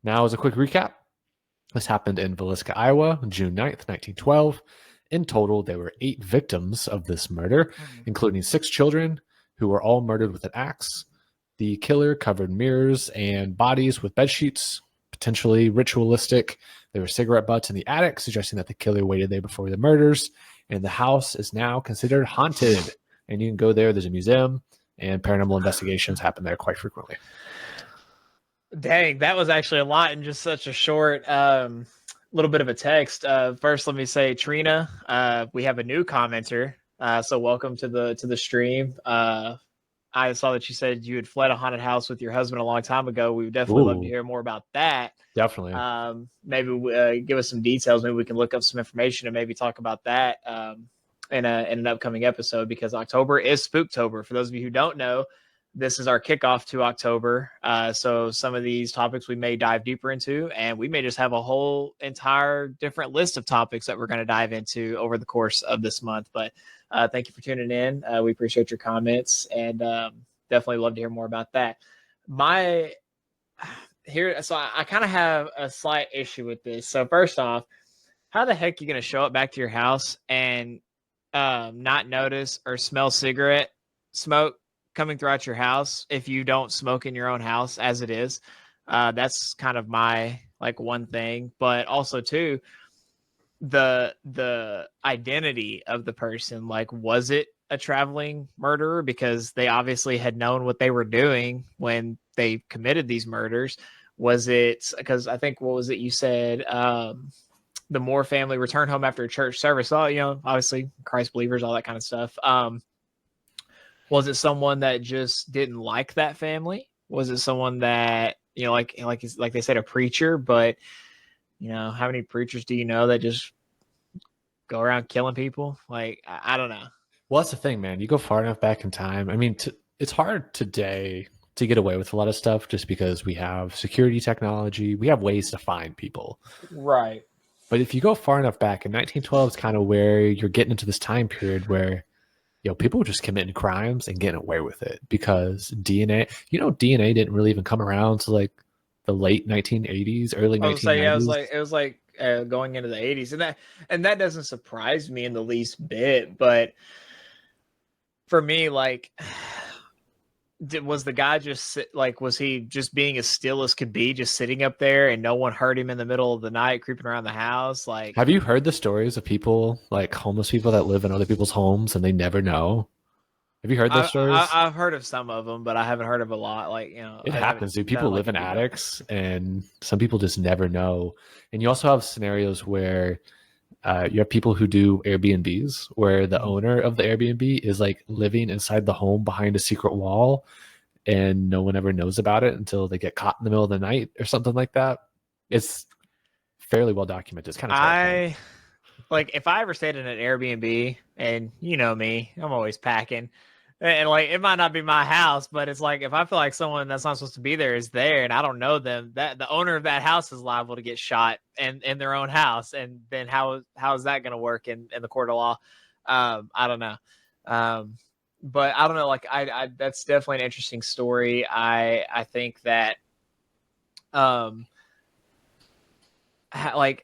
Now, as a quick recap, this happened in Villisca, Iowa, June 9th, 1912. In total, there were 8 victims of this murder, including 6 children who were all murdered with an axe. The killer covered mirrors and bodies with bedsheets, potentially ritualistic. There were cigarette butts in the attic, suggesting that the killer waited there before the murders. And the house is now considered haunted. And you can go there. There's a museum, and paranormal investigations happen there quite frequently. Dang, that was actually a lot in just such a short little bit of a text. First, let me say, Trina, we have a new commenter. So welcome to the stream. I saw that you said you had fled a haunted house with your husband a long time ago. We would definitely love to hear more about that. Definitely. Maybe give us some details. Maybe we can look up some information and maybe talk about that in an upcoming episode, because October is Spooktober. For those of you who don't know, this is our kickoff to October. So some of these topics we may dive deeper into, and we may just have a whole entire different list of topics that we're going to dive into over the course of this month. But thank you for tuning in. We appreciate your comments, and definitely love to hear more about that. I kind of have a slight issue with this. So first off, how the heck are you going to show up back to your house and not notice or smell cigarette smoke coming throughout your house if you don't smoke in your own house as it is? That's kind of my one thing. But also too, the identity of the person, was it a traveling murderer? Because they obviously had known what they were doing when they committed these murders. Was it because I think, what was it you said, the Moore family returned home after a church service? Obviously Christ believers, all that kind of stuff. Was it someone that just didn't like that family? Was it someone that, like they said, a preacher? But how many preachers do you know that just go around killing people? I don't know. Well, that's the thing, man. You go far enough back in time. I mean, it's hard today to get away with a lot of stuff just because we have security technology. We have ways to find people. Right. But if you go far enough back, in 1912 is kind of where you're getting into this time period where people were just committing crimes and getting away with it because DNA, DNA didn't really even come around to the late 1980s, early 1990s. It was going into the 80s, and that doesn't surprise me in the least bit. But for me, was the guy just was he just being as still as could be, just sitting up there and no one heard him in the middle of the night creeping around the house? Have you heard the stories of people, homeless people that live in other people's homes and they never know? Have you heard those stories? I've heard of some of them, but I haven't heard of a lot. It happens, dude. People live in attics, and some people just never know. And you also have scenarios where you have people who do Airbnbs, where the owner of the Airbnb is living inside the home behind a secret wall, and no one ever knows about it until they get caught in the middle of the night or something like that. It's fairly well documented. It's kind of if I ever stayed in an Airbnb, and you know me, I'm always packing. And it might not be my house, but it's if I feel like someone that's not supposed to be there is there and I don't know them, that the owner of that house is liable to get shot in their own house. And then how is that going to work in the court of law? I don't know. But I don't know. I that's definitely an interesting story. I think that,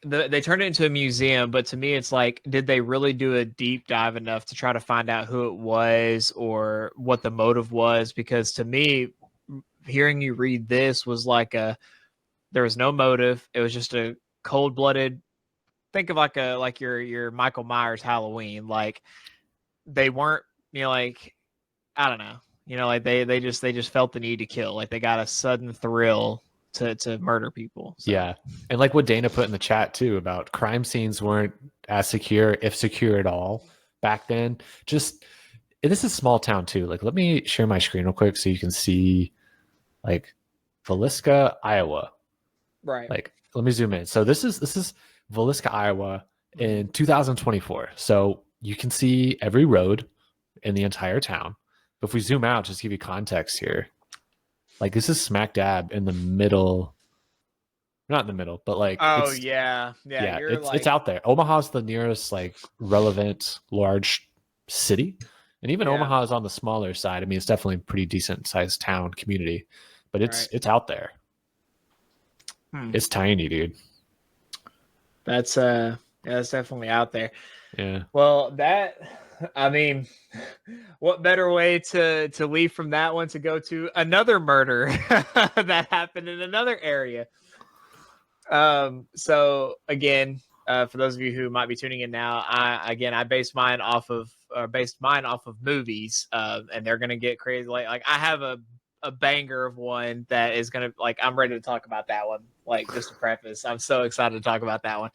they turned it into a museum, but to me it's did they really do a deep dive enough to try to find out who it was or what the motive was? Because to me, hearing you read this was there was no motive. It was just a cold-blooded, think of your Michael Myers Halloween. They weren't, I don't know, they just felt the need to kill. They got a sudden thrill to murder people. So. Yeah. And what Dana put in the chat too about crime scenes weren't as secure, if secure at all, back then. And this is small town too. Let me share my screen real quick so you can see Villisca, Iowa. Right. Let me zoom in. So this is Villisca, Iowa in 2024. So you can see every road in the entire town. But if we zoom out, just to give you context here, this is smack dab in the middle, not in the middle, but it's out there. Omaha's the nearest relevant large city, and even Omaha is on the smaller side. I mean, it's definitely a pretty decent sized town community, but it's out there. It's tiny, dude. That's definitely out there. Yeah. Well, I mean, what better way to leave from that one to go to another murder that happened in another area? So again, for those of you who might be tuning in now, I based mine off of movies, and they're gonna get crazy. I have a banger of one that is gonna I'm ready to talk about that one Like, just to preface, I'm so excited to talk about that one.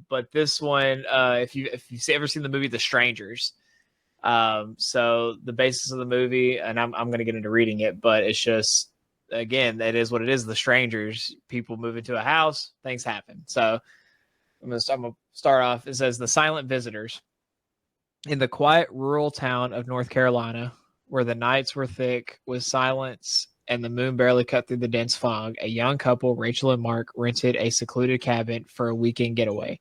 But this one, if you've ever seen the movie The Strangers, so the basis of the movie, and I'm going to get into reading it, but it's just, again, that is what it is. The Strangers, people move into a house, things happen. So I'm going to start off. It says the silent visitors. In the quiet rural town of North Carolina, where the nights were thick with silence and the moon barely cut through the dense fog, a young couple, Rachel and Mark, rented a secluded cabin for a weekend getaway.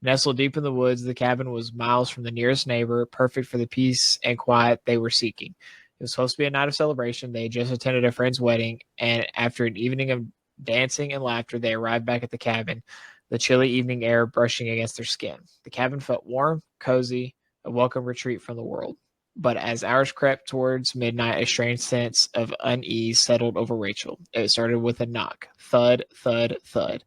Nestled deep in the woods, the cabin was miles from the nearest neighbor, perfect for the peace and quiet they were seeking. It was supposed to be a night of celebration. They had just attended a friend's wedding, and after an evening of dancing and laughter, they arrived back at the cabin, the chilly evening air brushing against their skin. The cabin felt warm, cozy, a welcome retreat from the world. But as hours crept towards midnight, a strange sense of unease settled over Rachel. It started with a knock. Thud, thud, thud.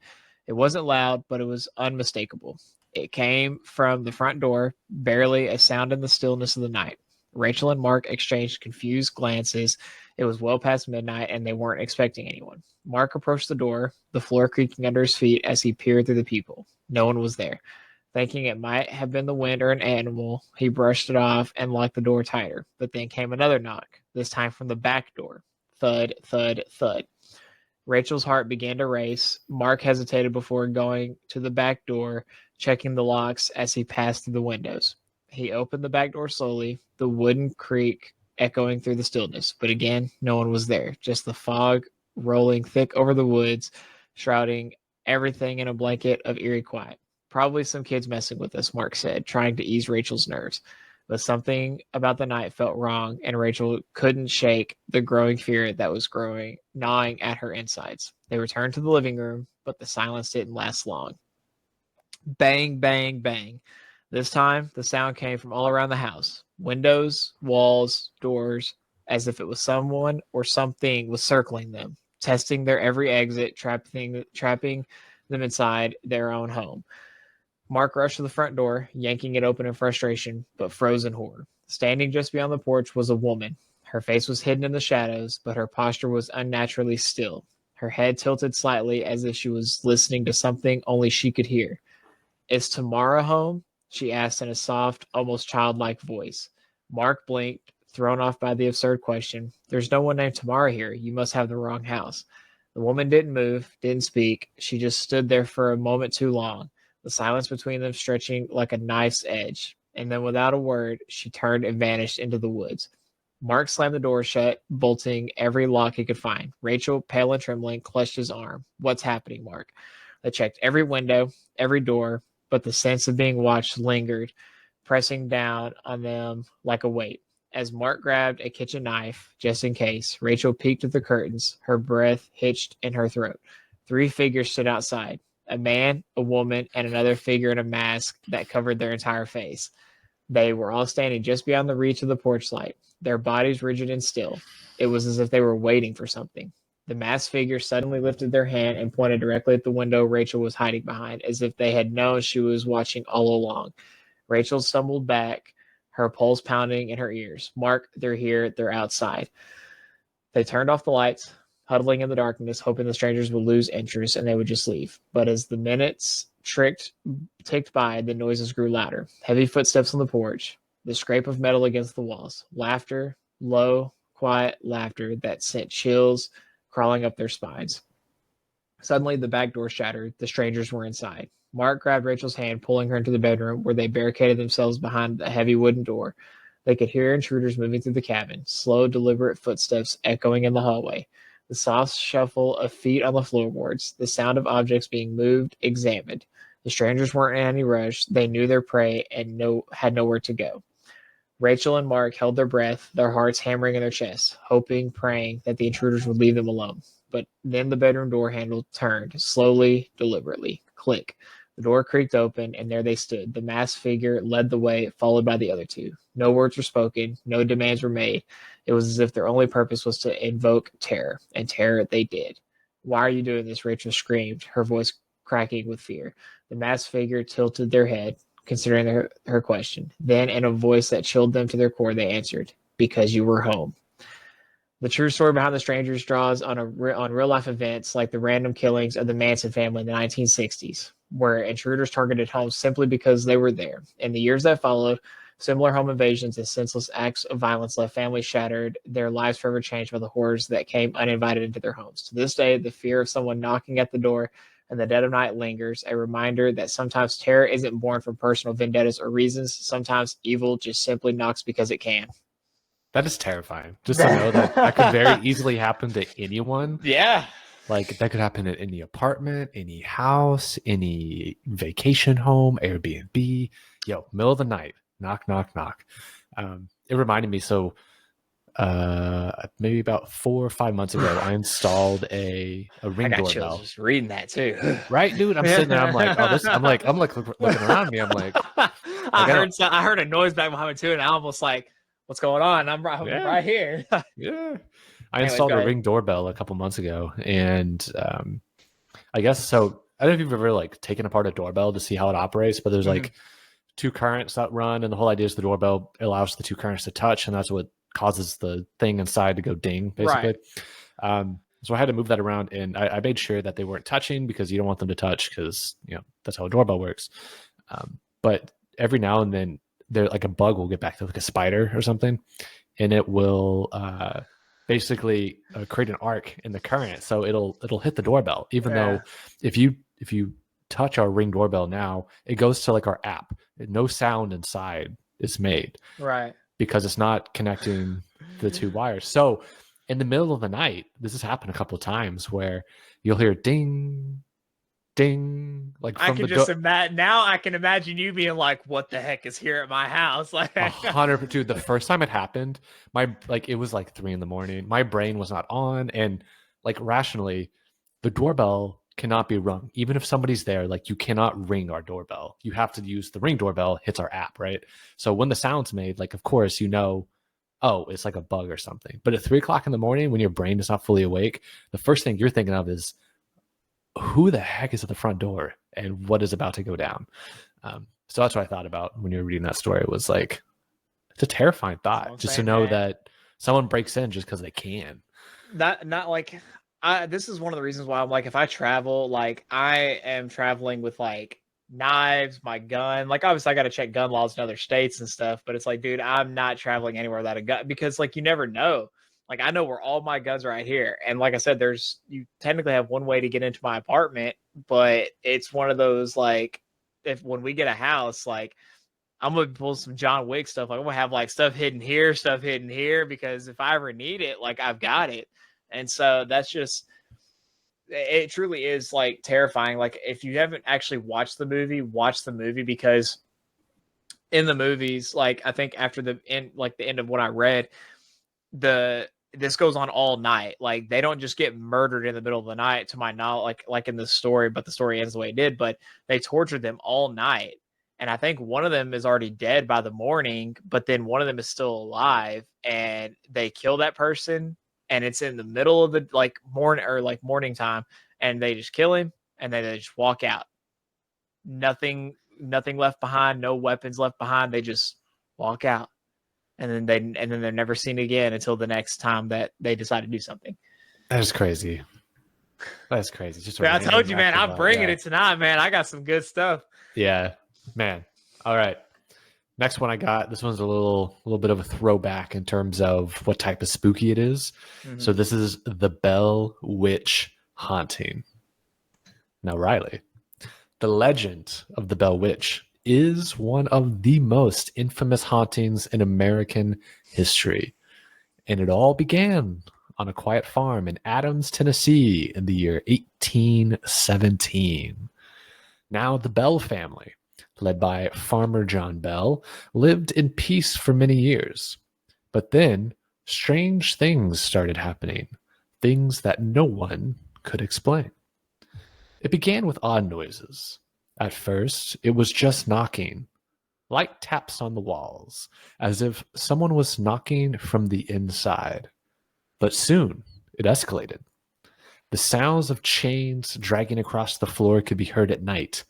It wasn't loud, but it was unmistakable. It came from the front door, barely a sound in the stillness of the night. Rachel and Mark exchanged confused glances. It was well past midnight, and they weren't expecting anyone. Mark approached the door, the floor creaking under his feet as he peered through the peephole. No one was there. Thinking it might have been the wind or an animal, he brushed it off and locked the door tighter. But then came another knock, this time from the back door. Thud, thud, thud. Rachel's heart began to race. Mark hesitated before going to the back door, checking the locks as he passed through the windows. He opened the back door slowly, the wooden creak echoing through the stillness. But again, no one was there, just the fog rolling thick over the woods, shrouding everything in a blanket of eerie quiet. Probably some kids messing with us, Mark said, trying to ease Rachel's nerves. But something about the night felt wrong, and Rachel couldn't shake the growing fear that was gnawing at her insides. They returned to the living room, but the silence didn't last long. Bang, bang, bang. This time, the sound came from all around the house. Windows, walls, doors, as if it was someone or something was circling them, testing their every exit, trapping them inside their own home. Mark rushed to the front door, yanking it open in frustration, but froze in horror. Standing just beyond the porch was a woman. Her face was hidden in the shadows, but her posture was unnaturally still. Her head tilted slightly as if she was listening to something only she could hear. "Is Tamara home?" she asked in a soft, almost childlike voice. Mark blinked, thrown off by the absurd question. "There's no one named Tamara here. You must have the wrong house." The woman didn't move, didn't speak. She just stood there for a moment too long, the silence between them stretching like a knife's edge. And then without a word, she turned and vanished into the woods. Mark slammed the door shut, bolting every lock he could find. Rachel, pale and trembling, clutched his arm. "What's happening, Mark?" They checked every window, every door, but the sense of being watched lingered, pressing down on them like a weight. As Mark grabbed a kitchen knife, just in case, Rachel peeked at the curtains, her breath hitched in her throat. 3 figures stood outside. A man, a woman, and another figure in a mask that covered their entire face. They were all standing just beyond the reach of the porch light, their bodies rigid and still. It was as if they were waiting for something. The masked figure suddenly lifted their hand and pointed directly at the window Rachel was hiding behind, as if they had known she was watching all along. Rachel stumbled back, her pulse pounding in her ears. "Mark, they're here. They're outside." They turned off the lights, huddling in the darkness, hoping the strangers would lose interest and they would just leave. But as the minutes ticked by, the noises grew louder. Heavy footsteps on the porch, the scrape of metal against the walls, laughter, low, quiet laughter that sent chills crawling up their spines. Suddenly, the back door shattered. The strangers were inside. Mark grabbed Rachel's hand, pulling her into the bedroom, where they barricaded themselves behind a heavy wooden door. They could hear intruders moving through the cabin, slow, deliberate footsteps echoing in the hallway, the soft shuffle of feet on the floorboards, the sound of objects being moved, examined. The strangers weren't in any rush. They knew their prey and had nowhere to go. Rachel and Mark held their breath, their hearts hammering in their chests, hoping, praying that the intruders would leave them alone. But then the bedroom door handle turned, slowly, deliberately. Click. The door creaked open, and there they stood. The masked figure led the way, followed by the other 2. No words were spoken, no demands were made. It was as if their only purpose was to invoke terror, and terror they did. "Why are you doing this?" Rachel screamed, her voice cracking with fear. The masked figure tilted their head, considering her question. Then, in a voice that chilled them to their core, they answered, "Because you were home." The true story behind the strangers draws on real life events like the random killings of the Manson family in the 1960s, where intruders targeted homes simply because they were there. In the years that followed, similar home invasions and senseless acts of violence left families shattered, their lives forever changed by the horrors that came uninvited into their homes. To this day, the fear of someone knocking at the door in the dead of night lingers, a reminder that sometimes terror isn't born from personal vendettas or reasons. Sometimes evil just simply knocks because it can. That is terrifying. Just to know that that could very easily happen to anyone. Yeah. Like that could happen at any apartment, any house, any vacation home, Airbnb. Yo, middle of the night, knock, knock, knock. It reminded me. So maybe about 4 or 5 months ago, I installed a Ring I got doorbell. chills just reading that too. Right, dude. I'm sitting there. I'm like, oh, this. I'm like looking around me. I'm like, I heard a noise back behind me too, and I almost like, what's going on? I'm right here. Yeah. I Anyways, installed go a ahead. Ring doorbell a couple months ago, and I guess so. I don't know if you've ever like taken apart a doorbell to see how it operates, but there's like 2 currents that run, and the whole idea is the doorbell allows the 2 currents to touch, and that's what causes the thing inside to go ding, basically. Right. So I had to move that around, and I made sure that they weren't touching because you don't want them to touch because that's how a doorbell works. But every now and then, there like a bug will get back to like a spider or something, and it will basically create an arc in the current, so it'll hit the doorbell. Even though if you touch our Ring doorbell now, it goes to like our app. No sound inside is made, right? Because it's not connecting the 2 wires. So in the middle of the night, this has happened a couple of times where you'll hear ding, ding, like from I can just imagine now. I can imagine you being like, "What the heck is here at my house?" Like 100%. Dude, the first time it happened, it was like 3 a.m. My brain was not on, and like rationally, the doorbell cannot be rung. Even if somebody's there, like you cannot ring our doorbell. You have to use the Ring doorbell, hits our app, right? So when the sound's made, like of course oh, it's like a bug or something. But at 3 o'clock in the morning, when your brain is not fully awake, the first thing you're thinking of is, who the heck is at the front door and what is about to go down? So that's what I thought about when you were reading that story. It was like, it's a terrifying thought, just to know that someone breaks in just because they can. Not like, this is one of the reasons why I'm like, if I travel, like I am traveling with like knives, my gun. Like obviously I got to check gun laws in other states and stuff, but it's like, dude, I'm not traveling anywhere without a gun because like you never know. Like I know where all my guns are right here. And like I said, you technically have one way to get into my apartment, but it's one of those like, when we get a house, like I'm gonna pull some John Wick stuff. Like I'm gonna have like stuff hidden here, because if I ever need it, like I've got it. And so that's just, it truly is like terrifying. Like if you haven't actually watched the movie, watch the movie, because in the movies, like I think after the end of what I read, this goes on all night. Like they don't just get murdered in the middle of the night, to my knowledge, like in the story, but the story ends the way it did. But they tortured them all night, and I think one of them is already dead by the morning, but then one of them is still alive, and they kill that person, and it's in the middle of the morning time, and they just kill him, and then they just walk out. Nothing left behind, no weapons left behind. They just walk out. And then they're never seen again until the next time that they decide to do something. That is crazy. That's crazy. Just I told you, man, I'm bringing it tonight, man. I got some good stuff. Yeah, man. All right. Next one I got. This one's a little bit of a throwback in terms of what type of spooky it is. Mm-hmm. So this is the Bell Witch haunting. Now, Riley, the legend of the Bell Witch is one of the most infamous hauntings in American history. And it all began on a quiet farm in Adams, Tennessee in the year 1817. Now, the Bell family, led by Farmer John Bell, lived in peace for many years. But then, strange things started happening, things that no one could explain. It began with odd noises. At first, it was just knocking, light taps on the walls, as if someone was knocking from the inside. But soon, it escalated. The sounds of chains dragging across the floor could be heard at night,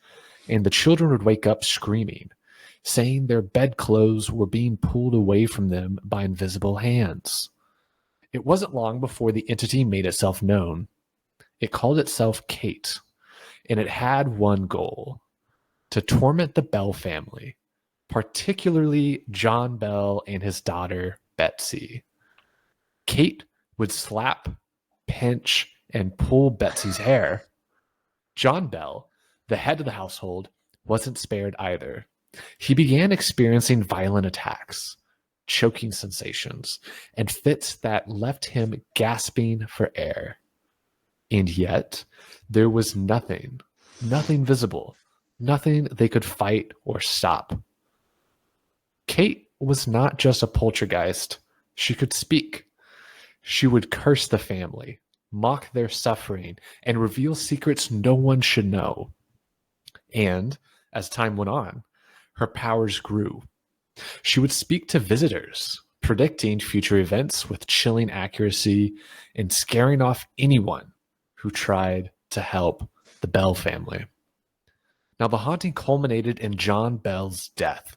and the children would wake up screaming, saying their bedclothes were being pulled away from them by invisible hands. It wasn't long before the entity made itself known. It called itself Kate, and it had one goal: to torment the Bell family, particularly John Bell and his daughter, Betsy. Kate would slap, pinch, and pull Betsy's hair. John Bell, the head of the household, wasn't spared either. He began experiencing violent attacks, choking sensations, and fits that left him gasping for air. And yet, there was nothing visible, nothing they could fight or stop. Kate was not just a poltergeist. She could speak. She would curse the family, mock their suffering, and reveal secrets no one should know. And as time went on, her powers grew. She would speak to visitors, predicting future events with chilling accuracy and scaring off anyone who tried to help the Bell family. Now, the haunting culminated in John Bell's death.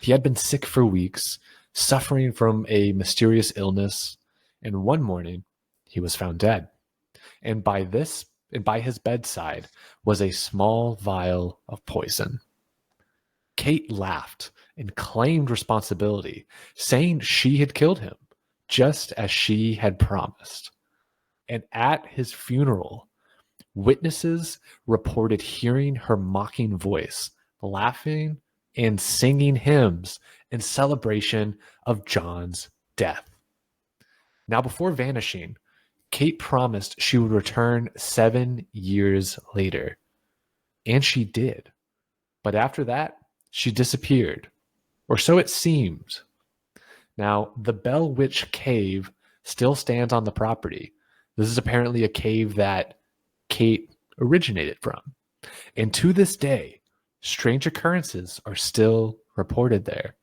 He had been sick for weeks, suffering from a mysterious illness, and one morning he was found dead. And by his bedside was a small vial of poison. Kate laughed and claimed responsibility, saying she had killed him, just as she had promised. And at his funeral, witnesses reported hearing her mocking voice, laughing and singing hymns in celebration of John's death. Now, before vanishing, Kate promised she would return 7 years later. And she did. But after that, she disappeared. Or so it seemed. Now, the Bell Witch Cave still stands on the property. This is apparently a cave that Kate originated from. And to this day, strange occurrences are still reported there.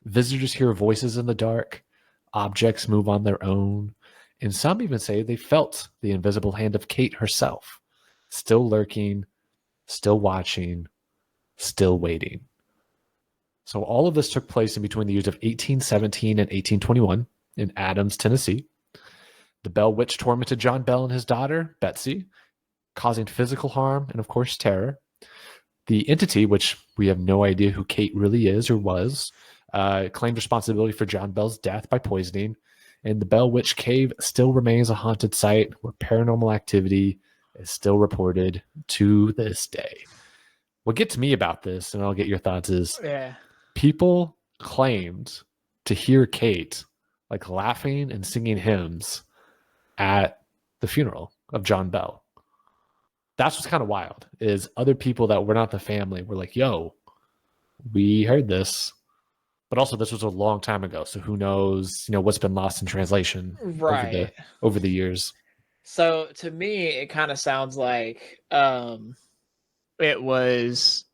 Visitors hear voices in the dark, objects move on their own, and some even say they felt the invisible hand of Kate herself, still lurking, still watching, still waiting. So all of this took place in between the years of 1817 and 1821 in Adams, Tennessee. The Bell Witch tormented John Bell and his daughter, Betsy, causing physical harm and, of course, terror. The entity, which we have no idea who Kate really is or was, claimed responsibility for John Bell's death by poisoning, and the Bell Witch Cave still remains a haunted site where paranormal activity is still reported to this day. What gets me about this, and I'll get your thoughts, is people claimed to hear Kate like laughing and singing hymns at the funeral of John Bell. That's what's kind of wild, is other people that were not the family were like, yo, we heard this. But also this was a long time ago, so who knows, what's been lost in translation over the years. So to me, it kind of sounds like it was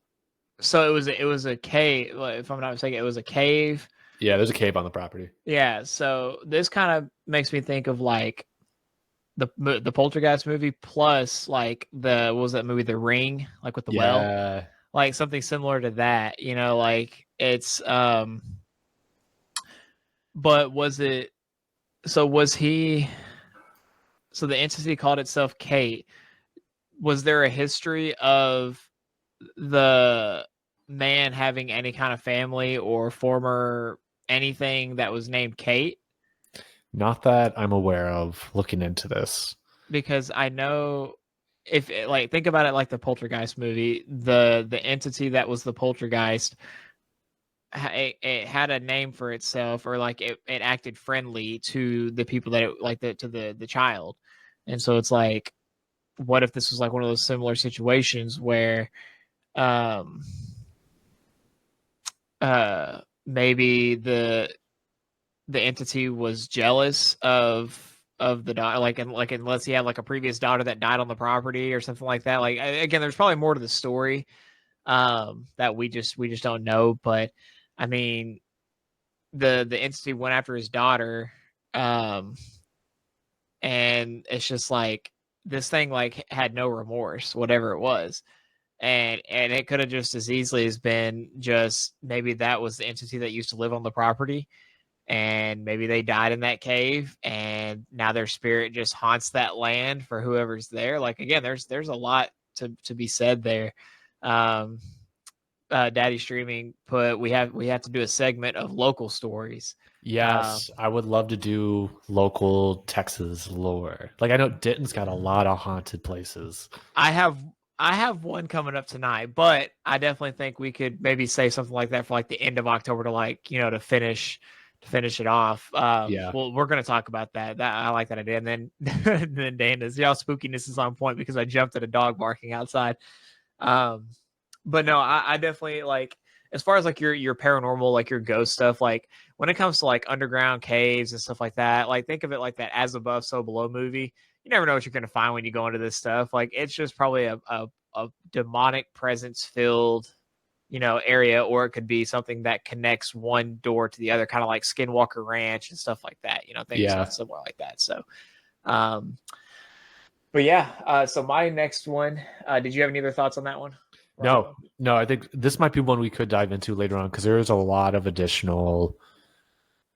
a cave, if I'm not mistaken, it was a cave. Yeah, there's a cave on the property. Yeah, so this kind of makes me think of like the Poltergeist movie plus like what was that movie, The Ring, like with the well, like something similar to that, like it's but was it, so the entity called itself Kate. Was there a history of the man having any kind of family or former anything that was named Kate? Not that I'm aware of, looking into this. Because I know, if like, think about it like the Poltergeist movie, the entity that was the poltergeist, it had a name for itself, or like it acted friendly to the people that it, to the child. And so it's like, what if this was like one of those similar situations where maybe the entity was jealous of the daughter, like unless he had like a previous daughter that died on the property or something like that. Like, again, there's probably more to the story that we just don't know. But I mean, the entity went after his daughter, and it's just like this thing like had no remorse, whatever it was. And it could have just as easily as been just maybe that was the entity that used to live on the property. and maybe they died in that cave, and now their spirit just haunts that land for whoever's there. Like, again, there's a lot to be said there. Daddy Streaming put, we have to do a segment of local stories. Yes, I would love to do local Texas lore. Like I know Denton's got a lot of haunted places. I have one coming up tonight, but I definitely think we could maybe say something like that for like the end of October to, like, to finish it off. Yeah. Well, we're going to talk about that. I like that idea. And then then Dana's, y'all spookiness is on point because I jumped at a dog barking outside. But no, I definitely, like, as far as like your paranormal, like your ghost stuff, like when it comes to like underground caves and stuff like that, like think of it like that As Above, So Below movie. You never know what you're going to find when you go into this stuff. Like, it's just probably a demonic presence filled, area, or it could be something that connects one door to the other, kind of like Skinwalker Ranch and stuff like that, things somewhere like that. So, but yeah, so my next one, did you have any other thoughts on that one? No, I think this might be one we could dive into later on because there is a lot of additional,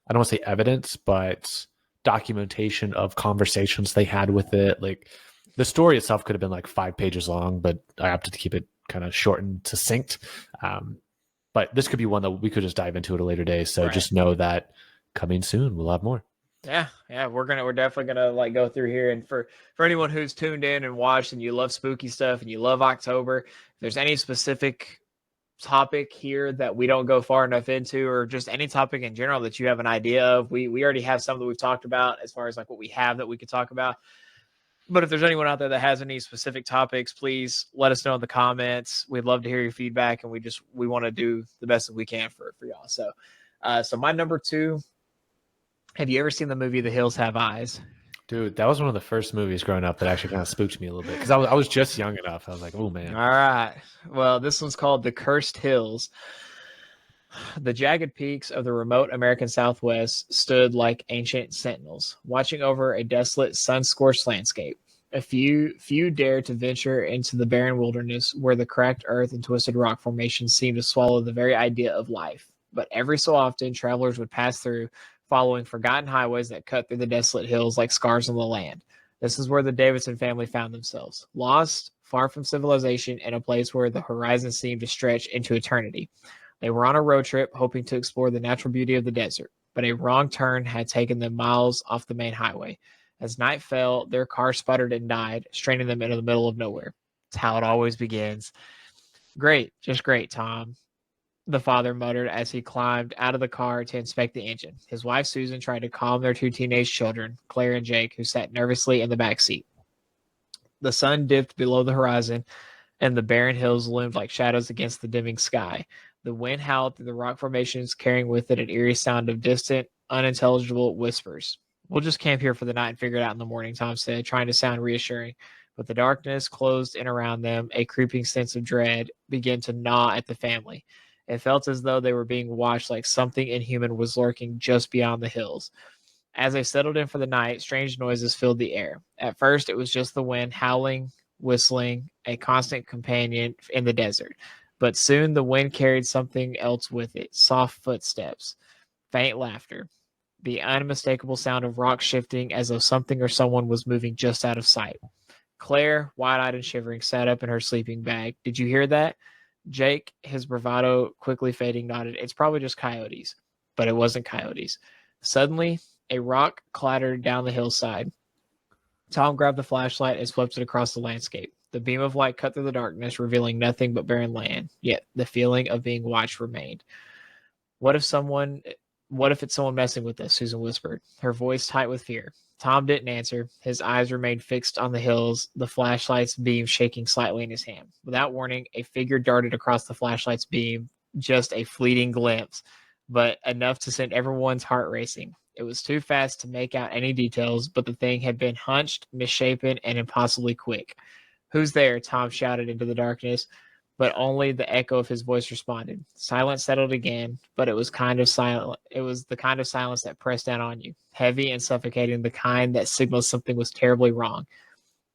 I don't want to say evidence, but documentation of conversations they had with it. Like the story itself could have been like 5 pages long, but I opted to keep it kind of short and succinct. But this could be one that we could just dive into at a later day. So just know that coming soon, we'll have more. Yeah, we're definitely gonna like go through here. And for anyone who's tuned in and watched and you love spooky stuff and you love October, if there's any specific topic here that we don't go far enough into, or just any topic in general that you have an idea of, we already have some that we've talked about as far as like what we have that we could talk about. But if there's anyone out there that has any specific topics, please let us know in the comments. We'd love to hear your feedback, and we want to do the best that we can for y'all. So, so my number 2. Have you ever seen the movie The Hills Have Eyes? Dude, that was one of the first movies growing up that actually kind of spooked me a little bit because I was just young enough. I was like, oh, man. All right. Well, this one's called The Cursed Hills. The jagged peaks of the remote American Southwest stood like ancient sentinels, watching over a desolate, sun-scorched landscape. A few dared to venture into the barren wilderness where the cracked earth and twisted rock formations seemed to swallow the very idea of life. But every so often, travelers would pass through, following forgotten highways that cut through the desolate hills like scars on the land. This is where the Davidson family found themselves, lost, far from civilization, in a place where the horizon seemed to stretch into eternity. They were on a road trip, hoping to explore the natural beauty of the desert, but a wrong turn had taken them miles off the main highway. As night fell, their car sputtered and died, straining them into the middle of nowhere. It's how it always begins. Great, just great, Tom, the father muttered as he climbed out of the car to inspect the engine. His wife, Susan, tried to calm their 2 teenage children, Claire and Jake, who sat nervously in the back seat. The sun dipped below the horizon, and the barren hills loomed like shadows against the dimming sky. The wind howled through the rock formations, carrying with it an eerie sound of distant, unintelligible whispers. We'll just camp here for the night and figure it out in the morning, Tom said, trying to sound reassuring. But the darkness closed in around them. A creeping sense of dread began to gnaw at the family. It felt as though they were being watched, like something inhuman was lurking just beyond the hills. As they settled in for the night, strange noises filled the air. At first, it was just the wind howling, whistling, a constant companion in the desert. But soon the wind carried something else with it, soft footsteps, faint laughter, the unmistakable sound of rocks shifting as though something or someone was moving just out of sight. Claire, wide-eyed and shivering, sat up in her sleeping bag. Did you hear that? Jake, his bravado quickly fading, nodded. It's probably just coyotes. But it wasn't coyotes. Suddenly, a rock clattered down the hillside. Tom grabbed the flashlight and swept it across the landscape. The beam of light cut through the darkness, revealing nothing but barren land. Yet the feeling of being watched remained. What if it's someone messing with us? Susan whispered, her voice tight with fear. Tom didn't answer. His eyes remained fixed on the hills, the flashlight's beam shaking slightly in his hand. Without warning, a figure darted across the flashlight's beam, just a fleeting glimpse, but enough to send everyone's heart racing. It was too fast to make out any details, but the thing had been hunched, misshapen, and impossibly quick. Who's there? Tom shouted into the darkness, but only the echo of his voice responded. Silence settled again, but it was kind of silent. It was the kind of silence that pressed down on you, heavy and suffocating, the kind that signaled something was terribly wrong.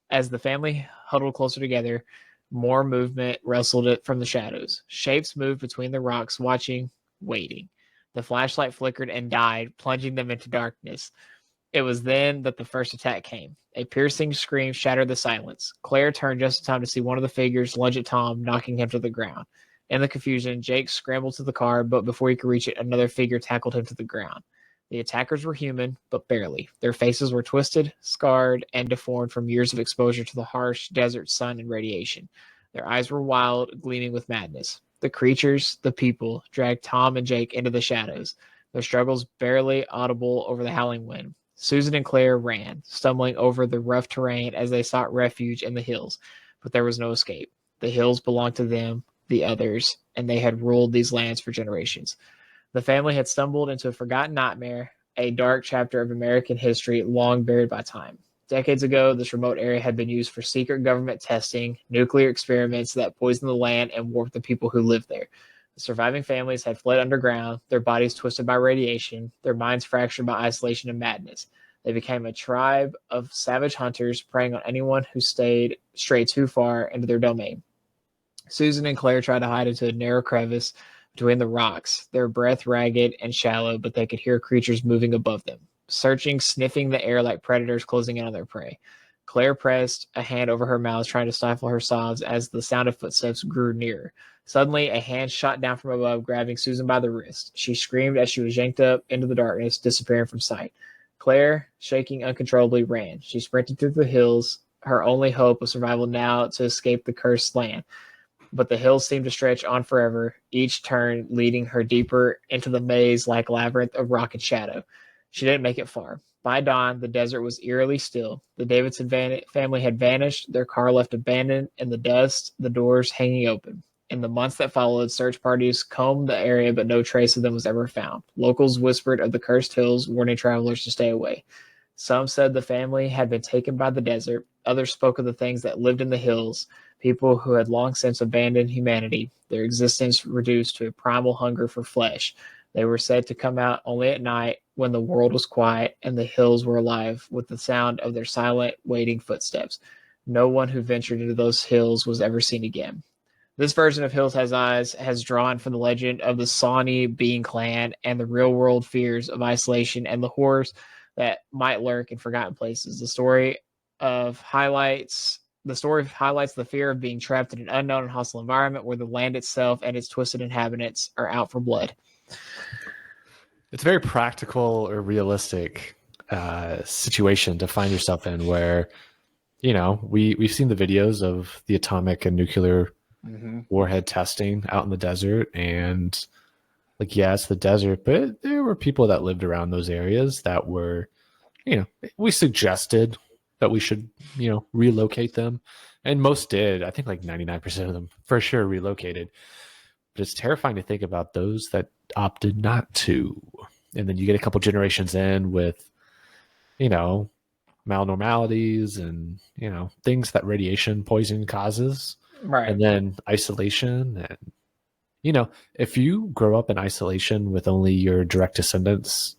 As the family huddled closer together, more movement wrestled it from the shadows. Shapes moved between the rocks, watching, waiting. The flashlight flickered and died, plunging them into darkness. It was then that the first attack came. A piercing scream shattered the silence. Claire turned just in time to see one of the figures lunge at Tom, knocking him to the ground. In the confusion, Jake scrambled to the car, but before he could reach it, another figure tackled him to the ground. The attackers were human, but barely. Their faces were twisted, scarred, and deformed from years of exposure to the harsh desert sun and radiation. Their eyes were wild, gleaming with madness. The creatures, the people, dragged Tom and Jake into the shadows, their struggles barely audible over the howling wind. Susan and Claire ran, stumbling over the rough terrain as they sought refuge in the hills, but there was no escape. The hills belonged to them, the others, and they had ruled these lands for generations. The family had stumbled into a forgotten nightmare, a dark chapter of American history long buried by time. Decades ago, this remote area had been used for secret government testing, nuclear experiments that poisoned the land and warped the people who lived there. The surviving families had fled underground, their bodies twisted by radiation, their minds fractured by isolation and madness. They became a tribe of savage hunters preying on anyone who strayed too far into their domain. Susan and Claire tried to hide into a narrow crevice between the rocks, their breath ragged and shallow, but they could hear creatures moving above them, searching, sniffing the air like predators closing in on their prey. Claire pressed a hand over her mouth, trying to stifle her sobs as the sound of footsteps grew nearer. Suddenly, a hand shot down from above, grabbing Susan by the wrist. She screamed as she was yanked up into the darkness, disappearing from sight. Claire, shaking uncontrollably, ran. She sprinted through the hills, her only hope of survival now to escape the cursed land. But the hills seemed to stretch on forever, each turn leading her deeper into the maze-like labyrinth of rock and shadow. She didn't make it far. By dawn, the desert was eerily still. The Davidson family had vanished, their car left abandoned in the dust, the doors hanging open. In the months that followed, search parties combed the area, but no trace of them was ever found. Locals whispered of the cursed hills, warning travelers to stay away. Some said the family had been taken by the desert. Others spoke of the things that lived in the hills, people who had long since abandoned humanity, their existence reduced to a primal hunger for flesh. They were said to come out only at night when the world was quiet and the hills were alive with the sound of their silent, waiting footsteps. No one who ventured into those hills was ever seen again. This version of Hills Has Eyes has drawn from the legend of the Sawney Bean clan and the real-world fears of isolation and the horrors that might lurk in forgotten places. The story highlights the fear of being trapped in an unknown and hostile environment where the land itself and its twisted inhabitants are out for blood. It's a very practical or realistic situation to find yourself in where, we've seen the videos of the atomic and nuclear warhead testing out in the desert, and it's the desert, but there were people that lived around those areas that were, we suggested that we should, relocate them, and most did. I think 99% of them for sure relocated. But it's terrifying to think about those that opted not to. And then you get a couple generations in with, malnormalities and, things that radiation poison causes. Right. And then isolation. And, if you grow up in isolation with only your direct descendants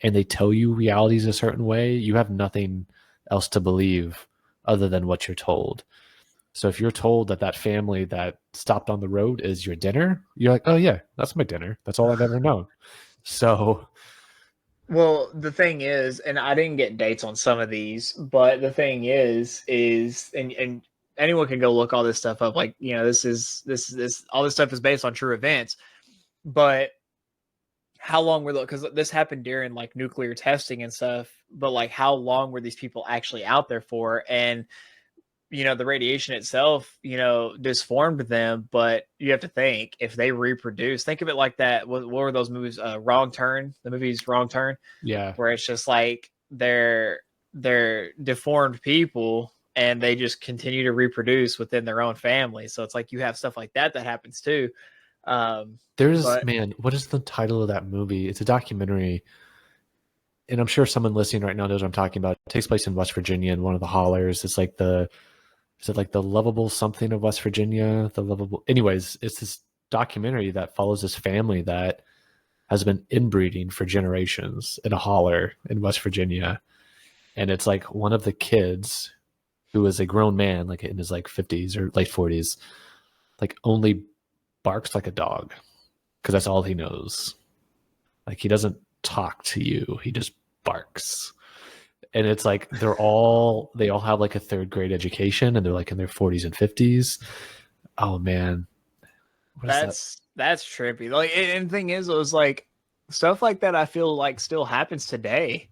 and they tell you realities a certain way, you have nothing else to believe other than what you're told. So if you're told that family that stopped on the road is your dinner, you're like, oh yeah, that's my dinner. That's all I've ever known. So, well, the thing is, and I didn't get dates on some of these, but the thing is, and anyone can go look all this stuff up. This all this stuff is based on true events, but how long were because this happened during nuclear testing and stuff, but how long were these people actually out there for? And the radiation itself, disformed them, but you have to think if they reproduce, think of it like that. What were those movies? Wrong Turn, the movie's Wrong Turn. Yeah. Where it's just they're deformed people and they just continue to reproduce within their own family. So it's you have stuff like that happens too. What is the title of that movie? It's a documentary. And I'm sure someone listening right now knows what I'm talking about. It takes place in West Virginia in one of the hollers. It's the lovable something of West Virginia? Anyways, it's this documentary that follows this family that has been inbreeding for generations in a holler in West Virginia. And it's one of the kids who is a grown man, in his 50s or late 40s, only barks like a dog because that's all he knows. Like he doesn't talk to you. He just barks. And it's like they all have like a third grade education and they're like in their 40s and 50s. Oh man. What is That's trippy. Like, and the thing is, it was like stuff like that I feel like still happens today.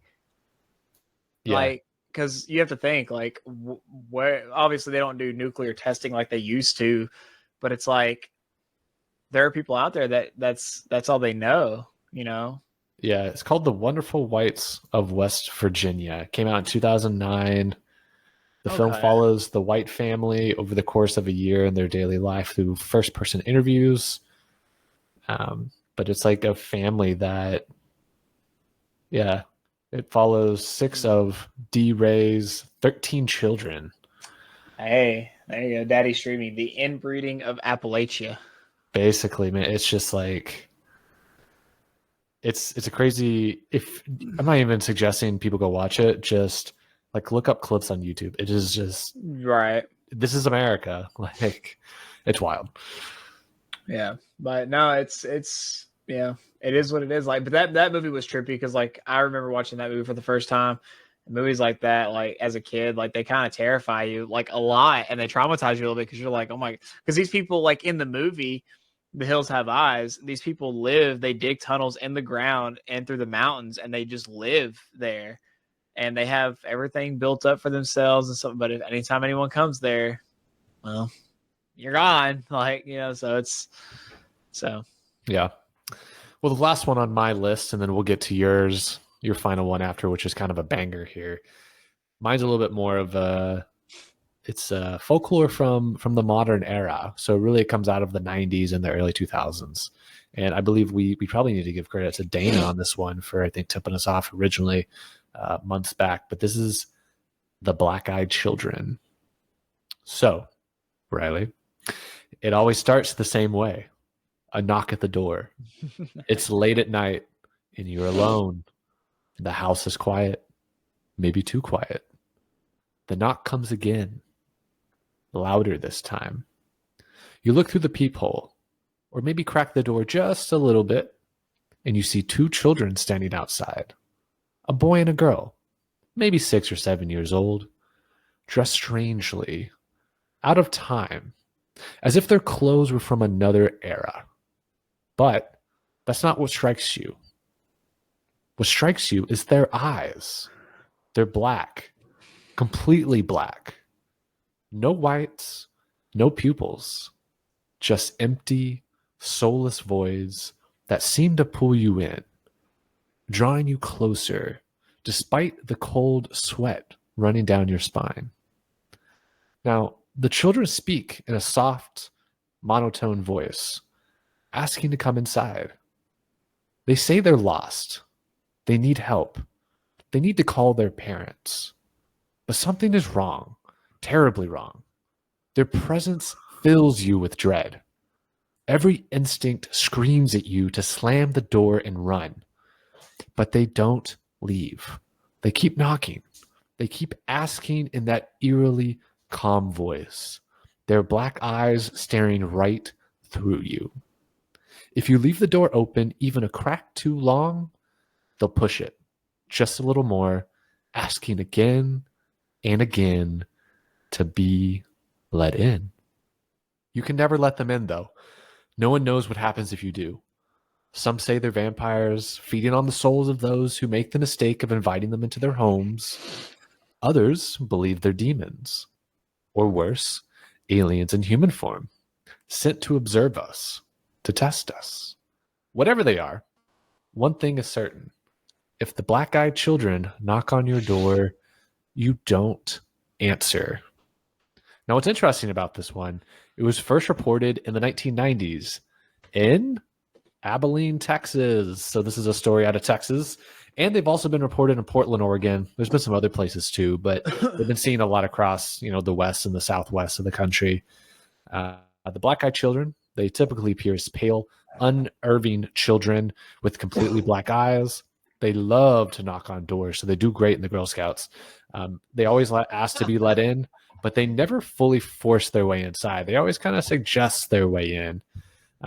Yeah. Like, because you have to think like where obviously they don't do nuclear testing like they used to, but it's like there are people out there that's all they know, you know. Yeah, it's called The Wonderful Whites of West Virginia. It came out in 2009. The film Okay. follows the White family over the course of a year in their daily life through first-person interviews. But it's like a family that, yeah, it follows 6 of D. Ray's 13 children. Hey, there you go, Daddy Streaming, the inbreeding of Appalachia. Basically, man, it's just like it's a crazy. If I'm not even suggesting people go watch it, just like look up clips on YouTube. It is just Right. this is America. Like it's wild. Yeah, but no, it's yeah, it is what it is. Like, but that movie was trippy because like I remember watching that movie for the first time. Movies like that, like as a kid, like they kind of terrify you like a lot, and they traumatize you a little bit because you're like, oh my, because these people like in the movie, The Hills Have Eyes. These people live, they dig tunnels in the ground and through the mountains, and they just live there, and they have everything built up for themselves and something. But if anytime anyone comes there, well, you're gone. Like, you know, so it's so Yeah. Well, the last one on my list, and then we'll get to yours, your final one after, which is kind of a banger here. Mine's a little bit more of a, it's folklore from the modern era. So really it comes out of the 90s and the early 2000s. And I believe we probably need to give credit to Dana on this one for, I think, tipping us off originally months back. But this is The Black-Eyed Children. So, Riley, it always starts the same way. A knock at the door. It's late at night and you're alone. The house is quiet, maybe too quiet. The knock comes again, louder this time. You look through the peephole, or maybe crack the door just a little bit, and you see 2 children standing outside. A boy and a girl, maybe 6 or 7 years old, dressed strangely, out of time, as if their clothes were from another era. But that's not what strikes you. What strikes you is their eyes. They're black, completely black. No whites, no pupils, just empty, soulless voids that seem to pull you in, drawing you closer despite the cold sweat running down your spine. Now, the children speak in a soft, monotone voice, asking to come inside. They say they're lost. They need help. They need to call their parents. But something is wrong, terribly wrong. Their presence fills you with dread. Every instinct screams at you to slam the door and run. But they don't leave. They keep knocking. They keep asking in that eerily calm voice, their black eyes staring right through you. If you leave the door open even a crack too long, they'll push it just a little more, asking again and again to be let in. You can never let them in, though. No one knows what happens if you do. Some say they're vampires, feeding on the souls of those who make the mistake of inviting them into their homes. Others believe they're demons, or worse, aliens in human form, sent to observe us, to test us. Whatever they are, one thing is certain. If the black-eyed children knock on your door, you don't answer. Now, what's interesting about this one, it was first reported in the 1990s in Abilene, Texas. So this is a story out of Texas. And they've also been reported in Portland, Oregon. There's been some other places too, but they've been seen a lot across, the west and the southwest of the country. The black-eyed children, they typically appear as pale, unnerving children with completely black eyes. They love to knock on doors, so they do great in the Girl Scouts. They always ask to be let in, but they never fully force their way inside. They always kind of suggest their way in.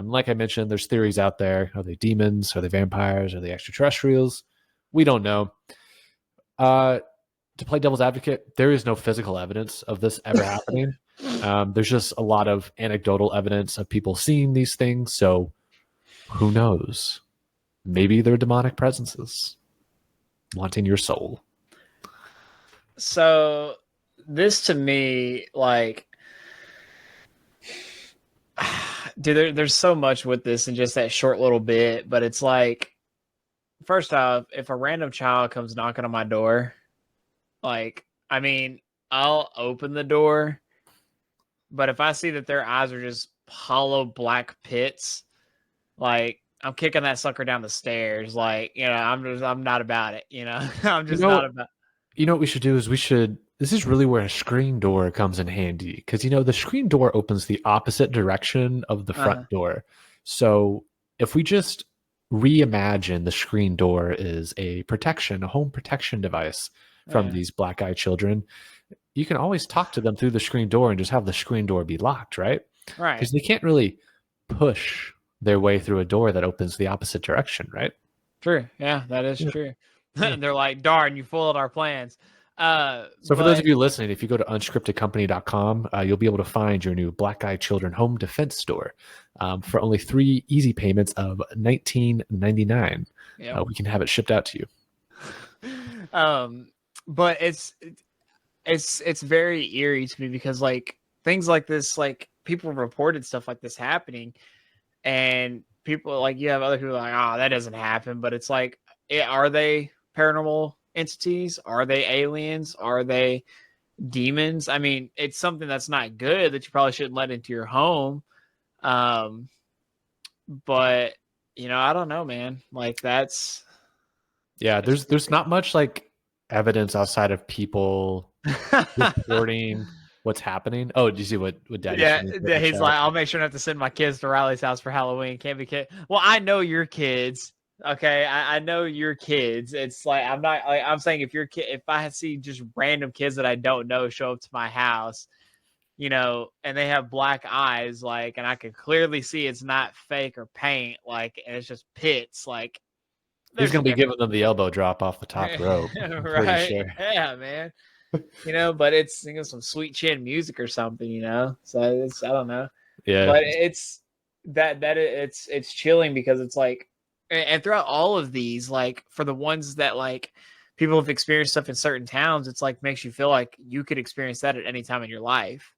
Like I mentioned, there's theories out there. Are they demons? Are they vampires? Are they extraterrestrials? We don't know. To play devil's advocate, there is no physical evidence of this ever happening. There's just a lot of anecdotal evidence of people seeing these things. So who knows? Maybe they're demonic presences wanting your soul. So this to me, like, dude, there's so much with this in just that short little bit, but it's like, first off, if a random child comes knocking on my door, like, I mean, I'll open the door, but if I see that their eyes are just hollow black pits, like, I'm kicking that sucker down the stairs. Like, I'm not about it. I'm just not about. You know what we should do is this is really where a screen door comes in handy, because the screen door opens the opposite direction of the front door. So if we just reimagine the screen door is a home protection device from these black-eyed children, you can always talk to them through the screen door and just have the screen door be locked, right? Right. Because they can't really push their way through a door that opens the opposite direction, right? True. Yeah, that is true. They're like, darn, you foiled our plans. So for those of you listening, if you go to unscriptedcompany.com, you'll be able to find your new Black-Eyed Children home defense store for only 3 easy payments of $19.99. Yep. We can have it shipped out to you. But it's very eerie to me because, like, things like this, like, people reported stuff like this happening, and people, like, you have other people like, oh, that doesn't happen, but it's like, are they paranormal entities? Are they aliens? Are they demons? I mean, it's something that's not good that you probably shouldn't let into your home. But I don't know, man. Like, that's there's not much like evidence outside of people reporting what's happening. Oh, did you see what Daddy? Yeah, he's like, I'll make sure not to send my kids to Riley's house for Halloween. Can't be kid. Well, I know your kids. Okay, I know your kids. It's like, I'm saying, if I see just random kids that I don't know show up to my house, and they have black eyes, like, and I can clearly see it's not fake or paint, like, and it's just pits, like, he's gonna be giving them the elbow drop off the top rope. Right? Sure. Yeah, man. But it's some sweet chin music or something, So I don't know. Yeah. But it's it's chilling because it's like, and throughout all of these, like, for the ones that, like, people have experienced stuff in certain towns, it's like makes you feel like you could experience that at any time in your life.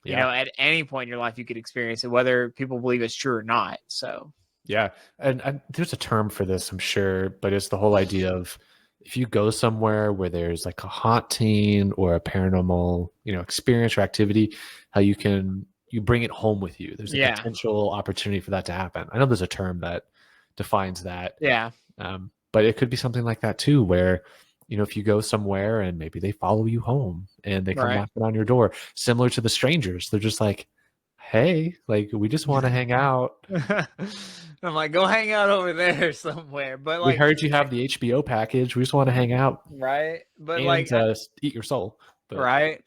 Yeah. At any point in your life, you could experience it, whether people believe it's true or not. So. Yeah. And there's a term for this, I'm sure, but it's the whole idea of, if you go somewhere where there's like a haunting or a paranormal, experience or activity, how you bring it home with you. There's a potential opportunity for that to happen. I know there's a term that defines that. Yeah. But it could be something like that too, where, if you go somewhere and maybe they follow you home and they come knocking on your door, similar to the strangers, they're just like, hey, like, we just want to hang out. I'm like, go hang out over there somewhere. But, like, we heard you have the HBO package. We just want to hang out. Right. But, and, like, eat your soul. But. Right.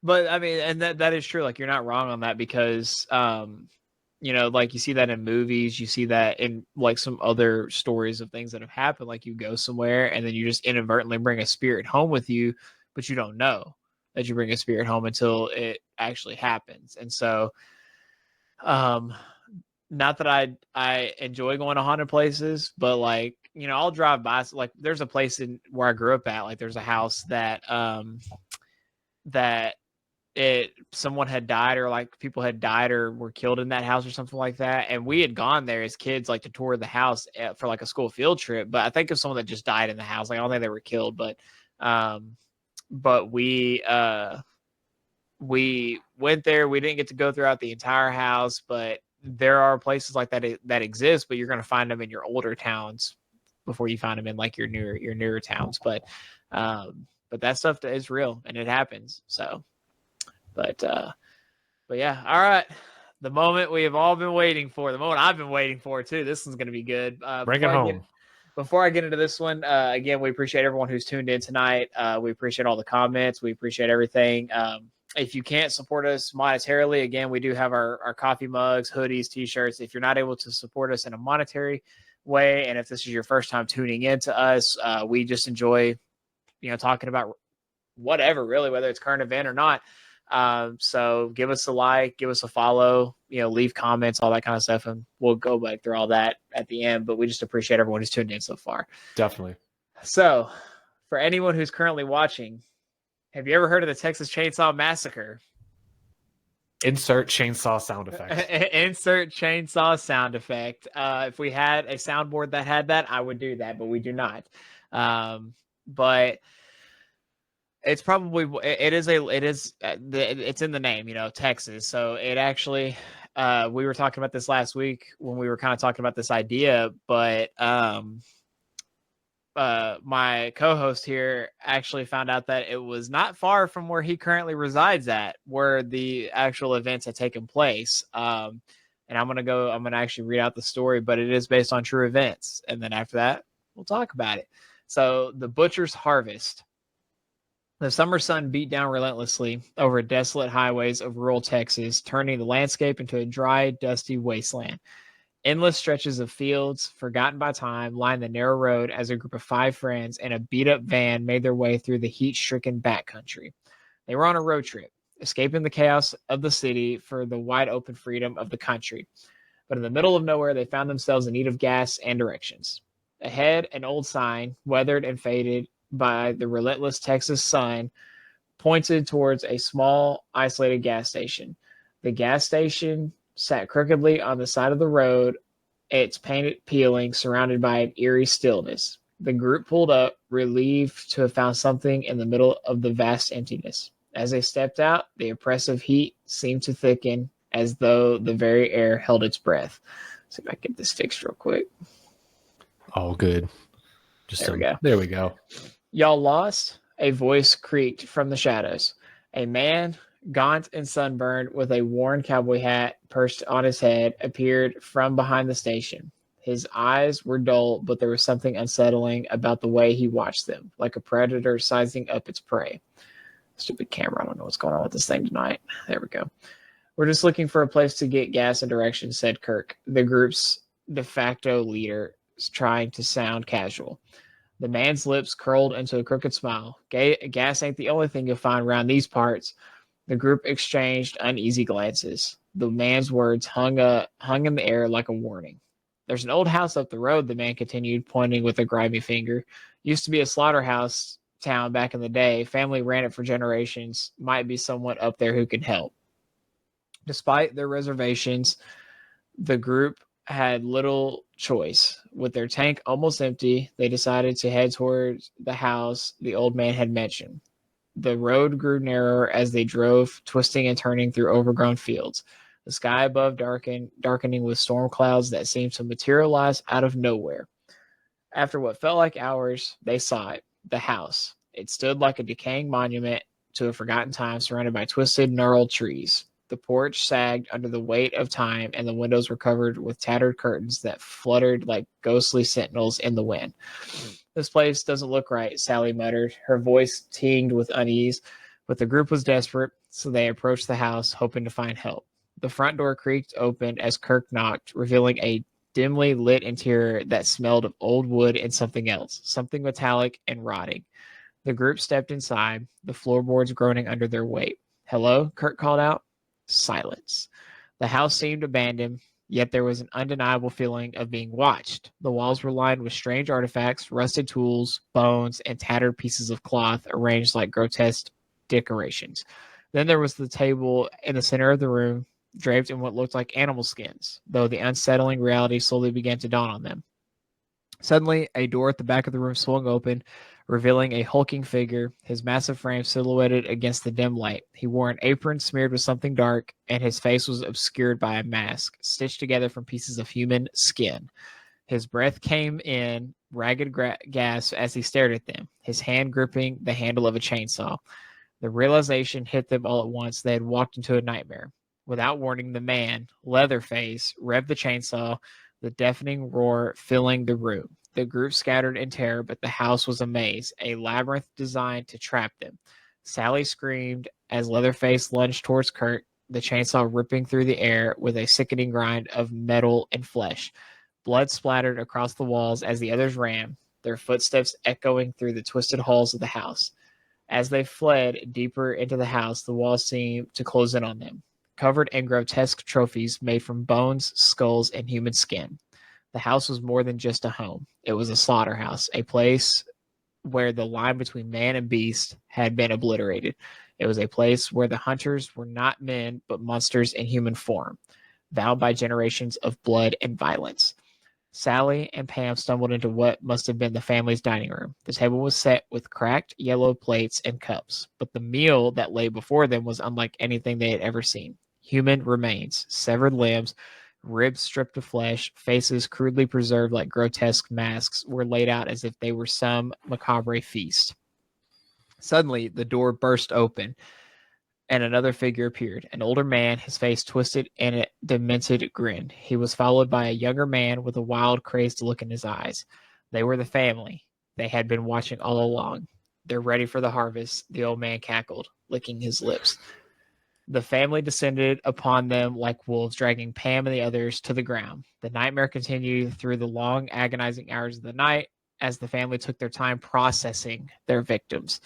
But I mean, and that is true. Like, you're not wrong on that because, like, you see that in movies, you see that in, like, some other stories of things that have happened. Like, you go somewhere and then you just inadvertently bring a spirit home with you, but you don't know that you bring a spirit home until it actually happens. And so, not that I enjoy going to haunted places, but, like, I'll drive by. So, like, there's a place where I grew up at, like, there's a house that someone had died, or, like, people had died or were killed in that house or something like that. And we had gone there as kids, like, to tour the house for, like, a school field trip. But I think of someone that just died in the house. Like, I don't think they were killed, but we went there. We didn't get to go throughout the entire house, but there are places like that exist, but you're going to find them in your older towns before you find them in, like, your newer towns. But that stuff is real and it happens. So. But yeah, all right. The moment we have all been waiting for, the moment I've been waiting for too. This one's going to be good. Bring it home. Before I get into this one, again, we appreciate everyone who's tuned in tonight. We appreciate all the comments. We appreciate everything. If you can't support us monetarily, again, we do have our coffee mugs, hoodies, t-shirts. If you're not able to support us in a monetary way, and if this is your first time tuning in to us, we just enjoy, talking about whatever, really, whether it's current event or not. So give us a like, give us a follow, leave comments, all that kind of stuff, and we'll go back through all that at the end. But we just appreciate everyone who's tuned in so far. Definitely. So for anyone who's currently watching, have you ever heard of the Texas Chainsaw Massacre? Insert chainsaw sound effect. Insert chainsaw sound effect. If we had a soundboard that had that, I would do that, but we do not. But it's probably it's in the name, Texas. So it actually, we were talking about this last week when we were kind of talking about this idea, but my co-host here actually found out that it was not far from where he currently resides at, where the actual events had taken place. And I'm going to actually read out the story, but it is based on true events. And then after that, we'll talk about it. So the Butcher's Harvest. The summer sun beat down relentlessly over desolate highways of rural Texas, turning the landscape into a dry, dusty wasteland. Endless stretches of fields, forgotten by time, lined the narrow road as a group of 5 friends in a beat-up van made their way through the heat-stricken backcountry. They were on a road trip, escaping the chaos of the city for the wide-open freedom of the country. But in the middle of nowhere, they found themselves in need of gas and directions. Ahead, an old sign, weathered and faded by the relentless Texas sun, pointed towards a small, isolated gas station. The gas station sat crookedly on the side of the road, its paint peeling, surrounded by an eerie stillness. The group pulled up, relieved to have found something in the middle of the vast emptiness. As they stepped out, the oppressive heat seemed to thicken, as though the very air held its breath. Let's see if I can get this fixed real quick. Oh, good. There we go. There we go. Y'all lost? A voice creaked from the shadows. A man, gaunt and sunburned, with a worn cowboy hat perched on his head, appeared from behind the station. His eyes were dull, but there was something unsettling about the way he watched them, like a predator sizing up its prey. Stupid camera. I don't know what's going on with this thing tonight. There we go. We're just looking for a place to get gas and directions, said Kirk, the group's de facto leader, trying to sound casual. The man's lips curled into a crooked smile. Gas ain't the only thing you'll find around these parts. The group exchanged uneasy glances. The man's words hung in the air like a warning. There's an old house up the road, the man continued, pointing with a grimy finger. Used to be a slaughterhouse town back in the day. Family ran it for generations. Might be someone up there who can help. Despite their reservations, the group had little choice. With their tank almost empty, they decided to head towards the house the old man had mentioned. The road grew narrower as they drove, twisting and turning through overgrown fields. The sky above darkening with storm clouds that seemed to materialize out of nowhere. After what felt like hours, they saw it, the house. It stood like a decaying monument to a forgotten time, surrounded by twisted, gnarled trees. The porch sagged under the weight of time, and the windows were covered with tattered curtains that fluttered like ghostly sentinels in the wind. This place doesn't look right, Sally muttered, her voice tinged with unease, but the group was desperate, so they approached the house, hoping to find help. The front door creaked open as Kirk knocked, revealing a dimly lit interior that smelled of old wood and something else, something metallic and rotting. The group stepped inside, the floorboards groaning under their weight. "Hello?" Kirk called out. Silence. The house seemed abandoned, yet there was an undeniable feeling of being watched. The walls were lined with strange artifacts, rusted tools, bones, and tattered pieces of cloth arranged like grotesque decorations. Then there was the table in the center of the room, draped in what looked like animal skins, though the unsettling reality slowly began to dawn on them. Suddenly, a door at the back of the room swung open, revealing a hulking figure, his massive frame silhouetted against the dim light. He wore an apron smeared with something dark, and his face was obscured by a mask, stitched together from pieces of human skin. His breath came in ragged gasps as he stared at them, his hand gripping the handle of a chainsaw. The realization hit them all at once. They had walked into a nightmare. Without warning, the man, Leatherface, revved the chainsaw, the deafening roar filling the room. The group scattered in terror, but the house was a maze, a labyrinth designed to trap them. Sally screamed as Leatherface lunged towards Kurt, the chainsaw ripping through the air with a sickening grind of metal and flesh. Blood splattered across the walls as the others ran, their footsteps echoing through the twisted halls of the house. As they fled deeper into the house, the walls seemed to close in on them, covered in grotesque trophies made from bones, skulls, and human skin. The house was more than just a home. It was a slaughterhouse, a place where the line between man and beast had been obliterated. It was a place where the hunters were not men, but monsters in human form, vowed by generations of blood and violence. Sally and Pam stumbled into what must have been the family's dining room. The table was set with cracked yellow plates and cups, but the meal that lay before them was unlike anything they had ever seen. Human remains, severed limbs, ribs stripped of flesh, faces crudely preserved like grotesque masks were laid out as if they were some macabre feast. Suddenly, the door burst open, and another figure appeared, an older man, his face twisted in a demented grin. He was followed by a younger man with a wild, crazed look in his eyes. They were the family they had been watching all along. They're ready for the harvest, the old man cackled, licking his lips. The family descended upon them like wolves, dragging Pam and the others to the ground. The nightmare continued through the long, agonizing hours of the night as the family took their time processing their victims.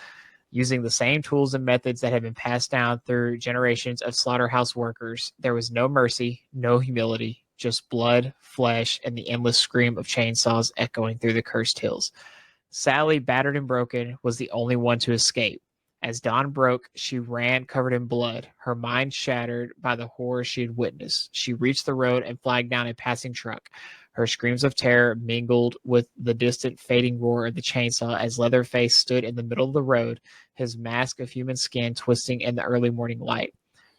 Using the same tools and methods that had been passed down through generations of slaughterhouse workers, there was no mercy, no humility, just blood, flesh, and the endless scream of chainsaws echoing through the cursed hills. Sally, battered and broken, was the only one to escape. As dawn broke, she ran covered in blood, her mind shattered by the horror she had witnessed. She reached the road and flagged down a passing truck. Her screams of terror mingled with the distant fading roar of the chainsaw as Leatherface stood in the middle of the road, his mask of human skin twisting in the early morning light.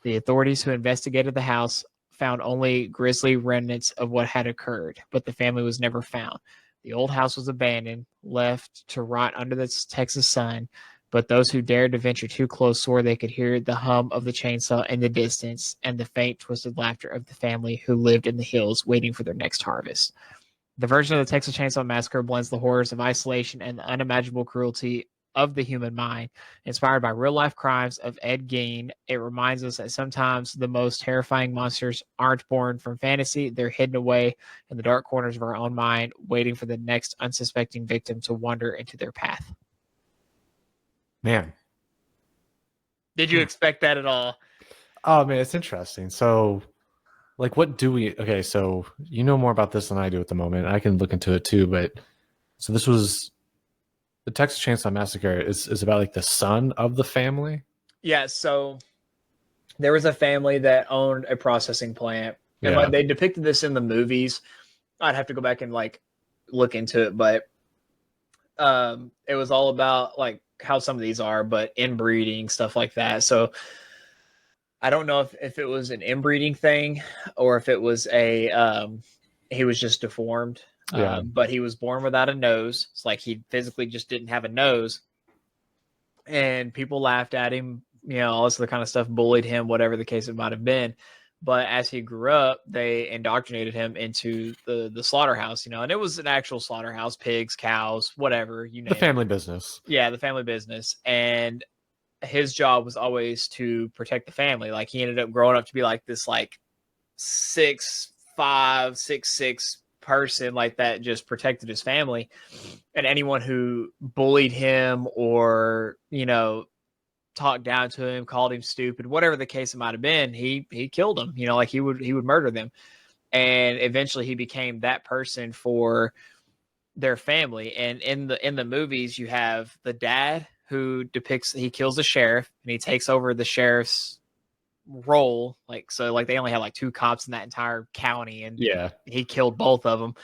The authorities who investigated the house found only grisly remnants of what had occurred, but the family was never found. The old house was abandoned, left to rot under the Texas sun, but those who dared to venture too close swore they could hear the hum of the chainsaw in the distance and the faint, twisted laughter of the family who lived in the hills waiting for their next harvest. The version of the Texas Chainsaw Massacre blends the horrors of isolation and the unimaginable cruelty of the human mind. Inspired by real-life crimes of Ed Gein, it reminds us that sometimes the most terrifying monsters aren't born from fantasy, they're hidden away in the dark corners of our own mind, waiting for the next unsuspecting victim to wander into their path. Man. Did you expect that at all? Oh, man, it's interesting. So, like, what do we... Okay, so you know more about this than I do at the moment. I can look into it too, but... So this was... The Texas Chainsaw Massacre is about, like, the son of the family? Yeah, so there was a family that owned a processing plant. And, like, they depicted this in the movies. I'd have to go back and, like, look into it, but it was all about, like, how some of these are, but inbreeding, stuff like that. So I don't know if it was an inbreeding thing or if it was he was just deformed. Yeah. But he was born without a nose. It's like he physically just didn't have a nose. And people laughed at him, you know, all this other kind of stuff, bullied him, whatever the case it might have been. But as he grew up, they indoctrinated him into the slaughterhouse, you know, and it was an actual slaughterhouse, pigs, cows, whatever, you know. The family business. Yeah, the family business. And his job was always to protect the family. Like, he ended up growing up to be like this, like 6'5", 6'6" person like that, just protected his family. And anyone who bullied him or, you know, talked down to him, called him stupid, whatever the case it might have been, he killed him, you know, like he would murder them. And eventually he became that person for their family. And in the movies, you have the dad who he kills the sheriff and he takes over the sheriff's role. Like, so like they only had like 2 cops in that entire county, and he killed both of them.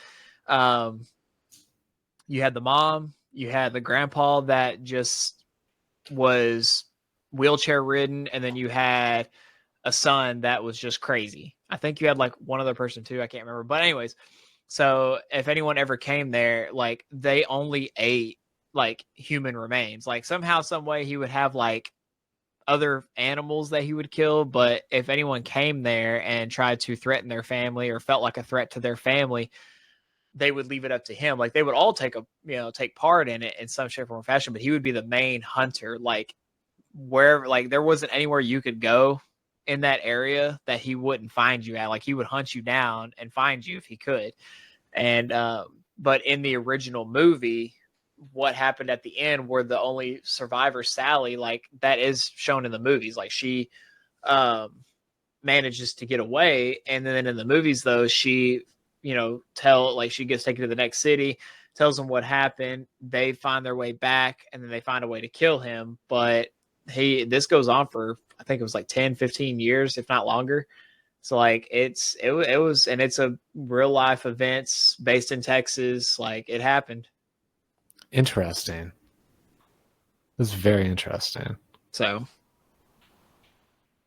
You had the mom, you had the grandpa that just was wheelchair ridden, and then you had a son that was just crazy. I think you had like one other person too, I can't remember, but anyways, so if anyone ever came there, like they only ate like human remains. Like somehow, some way he would have like other animals that he would kill, but if anyone came there and tried to threaten their family or felt like a threat to their family, they would leave it up to him. Like they would all take part in it in some shape or fashion, but he would be the main hunter. Like wherever, like there wasn't anywhere you could go in that area that he wouldn't find you at. Like he would hunt you down and find you if he could. And but in the original movie, what happened at the end where the only survivor, Sally, like that is shown in the movies. Like she manages to get away. And then in the movies though, she, she gets taken to the next city, tells them what happened. They find their way back and then they find a way to kill him. But this goes on for, I think it was like 10, 15 years, if not longer. So like it was, and it's a real life events based in Texas. Like it happened. Interesting. This is very interesting. So,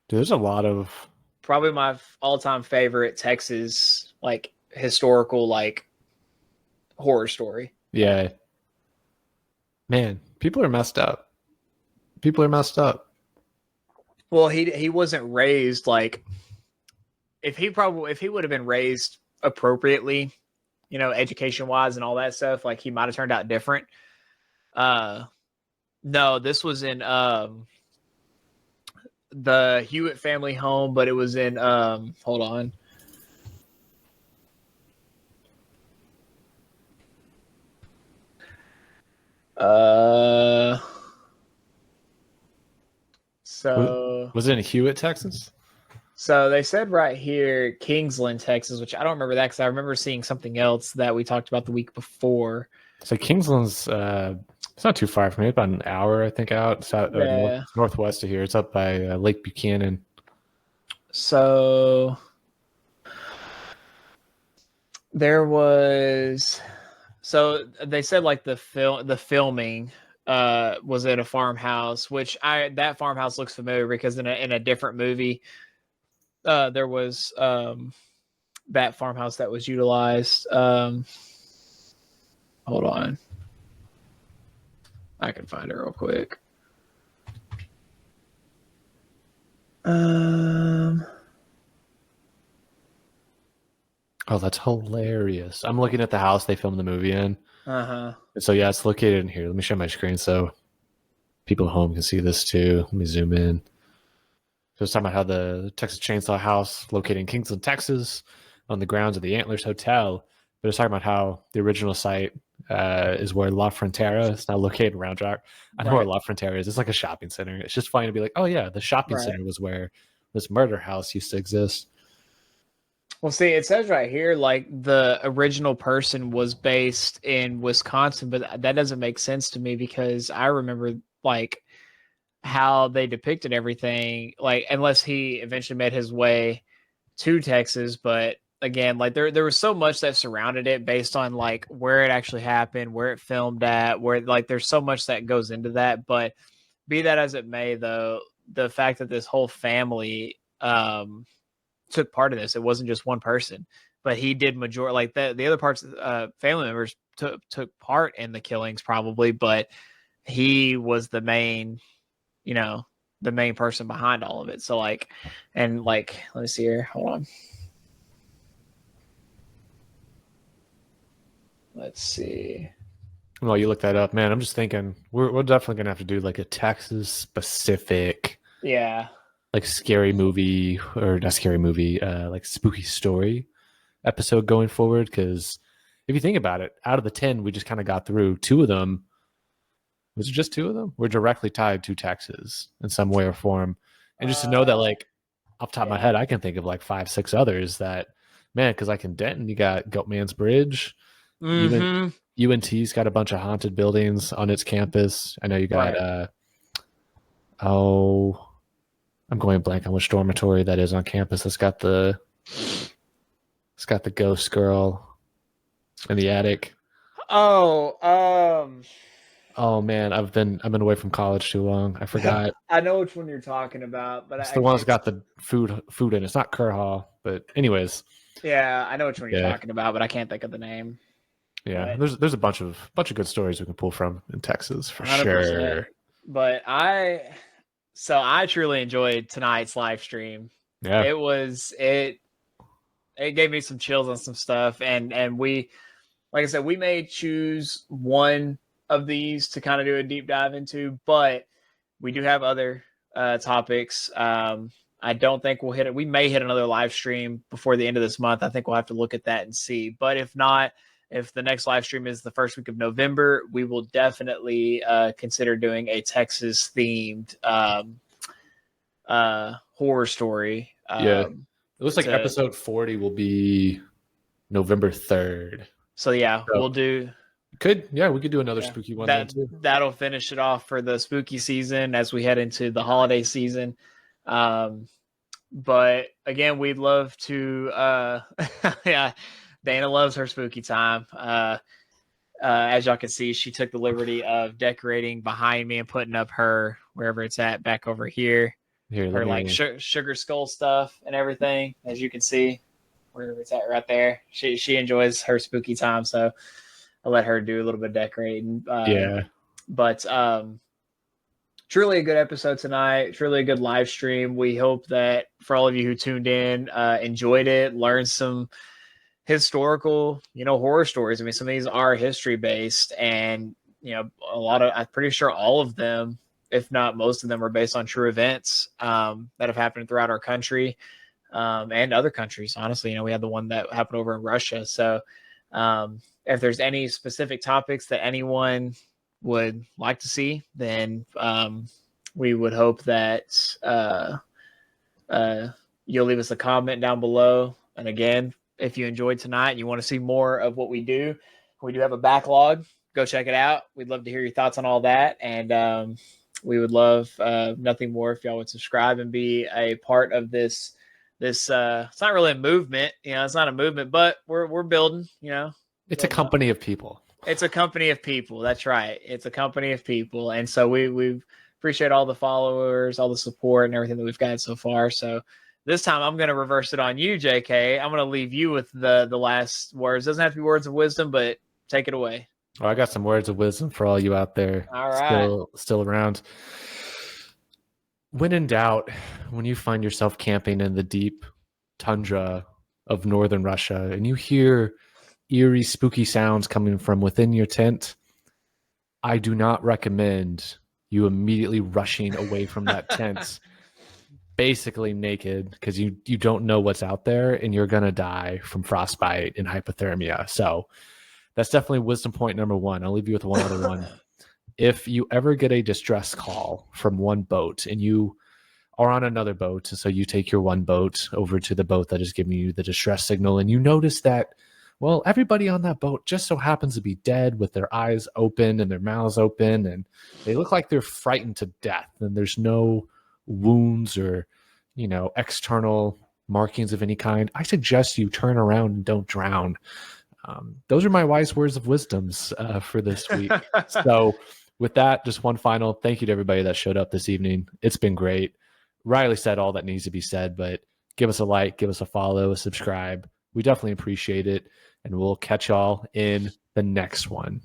dude, there's a lot of probably my all-time favorite Texas like historical like horror story. Yeah. Man, people are messed up. People are messed up. Well, he wasn't raised like if he would have been raised appropriately, education wise and all that stuff, like he might have turned out different. No, this was in the Hewitt family home, but it was in hold on. So was it in Hewitt, Texas? So they said right here, Kingsland, Texas, which I don't remember that because I remember seeing something else that we talked about the week before. So Kingsland's it's not too far from here, about an hour, I think, out. It's out northwest of here. It's up by Lake Buchanan. So they said like the filming was at a farmhouse, which that farmhouse looks familiar because in a different movie there was that farmhouse that was utilized. Hold on, I can find it real quick. Oh, that's hilarious. I'm looking at the house they filmed the movie in. Uh-huh. So yeah, it's located in here. Let me share my screen so people at home can see this too. Let me zoom in. So it's talking about how the Texas Chainsaw House located in Kingsland, Texas, on the grounds of the Antlers Hotel. But it's talking about how the original site is where La Frontera is now located in Round Rock. I know where La Frontera is. It's like a shopping center. It's just funny to be like, oh yeah, the shopping center was where this murder house used to exist. Well, see, it says right here, like the original person was based in Wisconsin, but that doesn't make sense to me because I remember like how they depicted everything, like unless he eventually made his way to Texas. But again, like there was so much that surrounded it based on like where it actually happened, where it filmed at, where like there's so much that goes into that. But be that as it may, though, the fact that this whole family took part of this, it wasn't just one person, but he did like the other parts family members took part in the killings probably, but he was the main the main person behind all of it. So like, and like, let me see here, hold on, let's see. Well, you look that up, man. I'm just thinking we're definitely gonna have to do like a Texas specific like scary movie, or not scary movie, like spooky story episode going forward. Because if you think about it, out of the 10 we just kind of got through, 2 of them, was it just 2 of them, were directly tied to Texas in some way or form. And just to know that, like, off the top of my head, I can think of like 5, 6 others that, man, because like in Denton, you got Goatman's Bridge. UNT's got a bunch of haunted buildings on its campus. I know you got, I'm going blank on which dormitory that is on campus. It's got the ghost girl in the attic. Oh man, I've been away from college too long. I forgot. I know which one you're talking about, but it's the one that's got the food in. It's not Kerr Hall, but anyways. Yeah, I know which one you're talking about, but I can't think of the name. Yeah, but there's a bunch of good stories we can pull from in Texas for 100%. Sure. But I truly enjoyed tonight's live stream. Yeah, it gave me some chills on some stuff, and we, like I said, we may choose one of these to kind of do a deep dive into, but we do have other topics. I don't think we'll hit it. We may hit another live stream before the end of this month. I think we'll have to look at that and see. But if not, if the next live stream is the first week of November, we will definitely consider doing a Texas themed horror story. It looks like episode 40 will be November 3rd. So yeah, we'll do. We could do another spooky one. That'll finish it off for the spooky season as we head into the holiday season. But again, we'd love to. Yeah, Dana loves her spooky time. As y'all can see, she took the liberty of decorating behind me and putting up her wherever it's at back over here. Her like sugar skull stuff and everything, as you can see, wherever it's at right there. She enjoys her spooky time, so I'll let her do a little bit of decorating. But truly a good episode tonight. Truly a good live stream. We hope that for all of you who tuned in, enjoyed it, learned some historical, horror stories. I mean, some of these are history based, and a lot of, I'm pretty sure all of them, if not most of them, are based on true events that have happened throughout our country and other countries. Honestly, we had the one that happened over in Russia. So if there's any specific topics that anyone would like to see, then we would hope that you'll leave us a comment down below. And again, if you enjoyed tonight and you want to see more of what we do have a backlog. Go check it out. We'd love to hear your thoughts on all that. And we would love nothing more if y'all would subscribe and be a part of this. It's not really a movement, it's not a movement, but we're building, It's a company of people. It's a company of people. That's right. It's a company of people. And so we appreciate all the followers, all the support and everything that we've got so far. So this time I'm going to reverse it on you, JK. I'm going to leave you with the last words. Doesn't have to be words of wisdom, but take it away. Oh, I got some words of wisdom for all you out there. All right. Still around. When in doubt, when you find yourself camping in the deep tundra of northern Russia and you hear eerie, spooky sounds coming from within your tent, I do not recommend you immediately rushing away from that tent, basically naked, because you don't know what's out there and you're going to die from frostbite and hypothermia. So that's definitely wisdom point number one. I'll leave you with one other one. If you ever get a distress call from one boat and you are on another boat, so you take your one boat over to the boat that is giving you the distress signal, and you notice that, well, everybody on that boat just so happens to be dead with their eyes open and their mouths open, and they look like they're frightened to death, and there's no wounds or, external markings of any kind, I suggest you turn around and don't drown. Those are my wise words of wisdoms for this week. So with that, just one final thank you to everybody that showed up this evening. It's been great. Riley said all that needs to be said, but give us a like, give us a follow, a subscribe. We definitely appreciate it. And we'll catch y'all in the next one.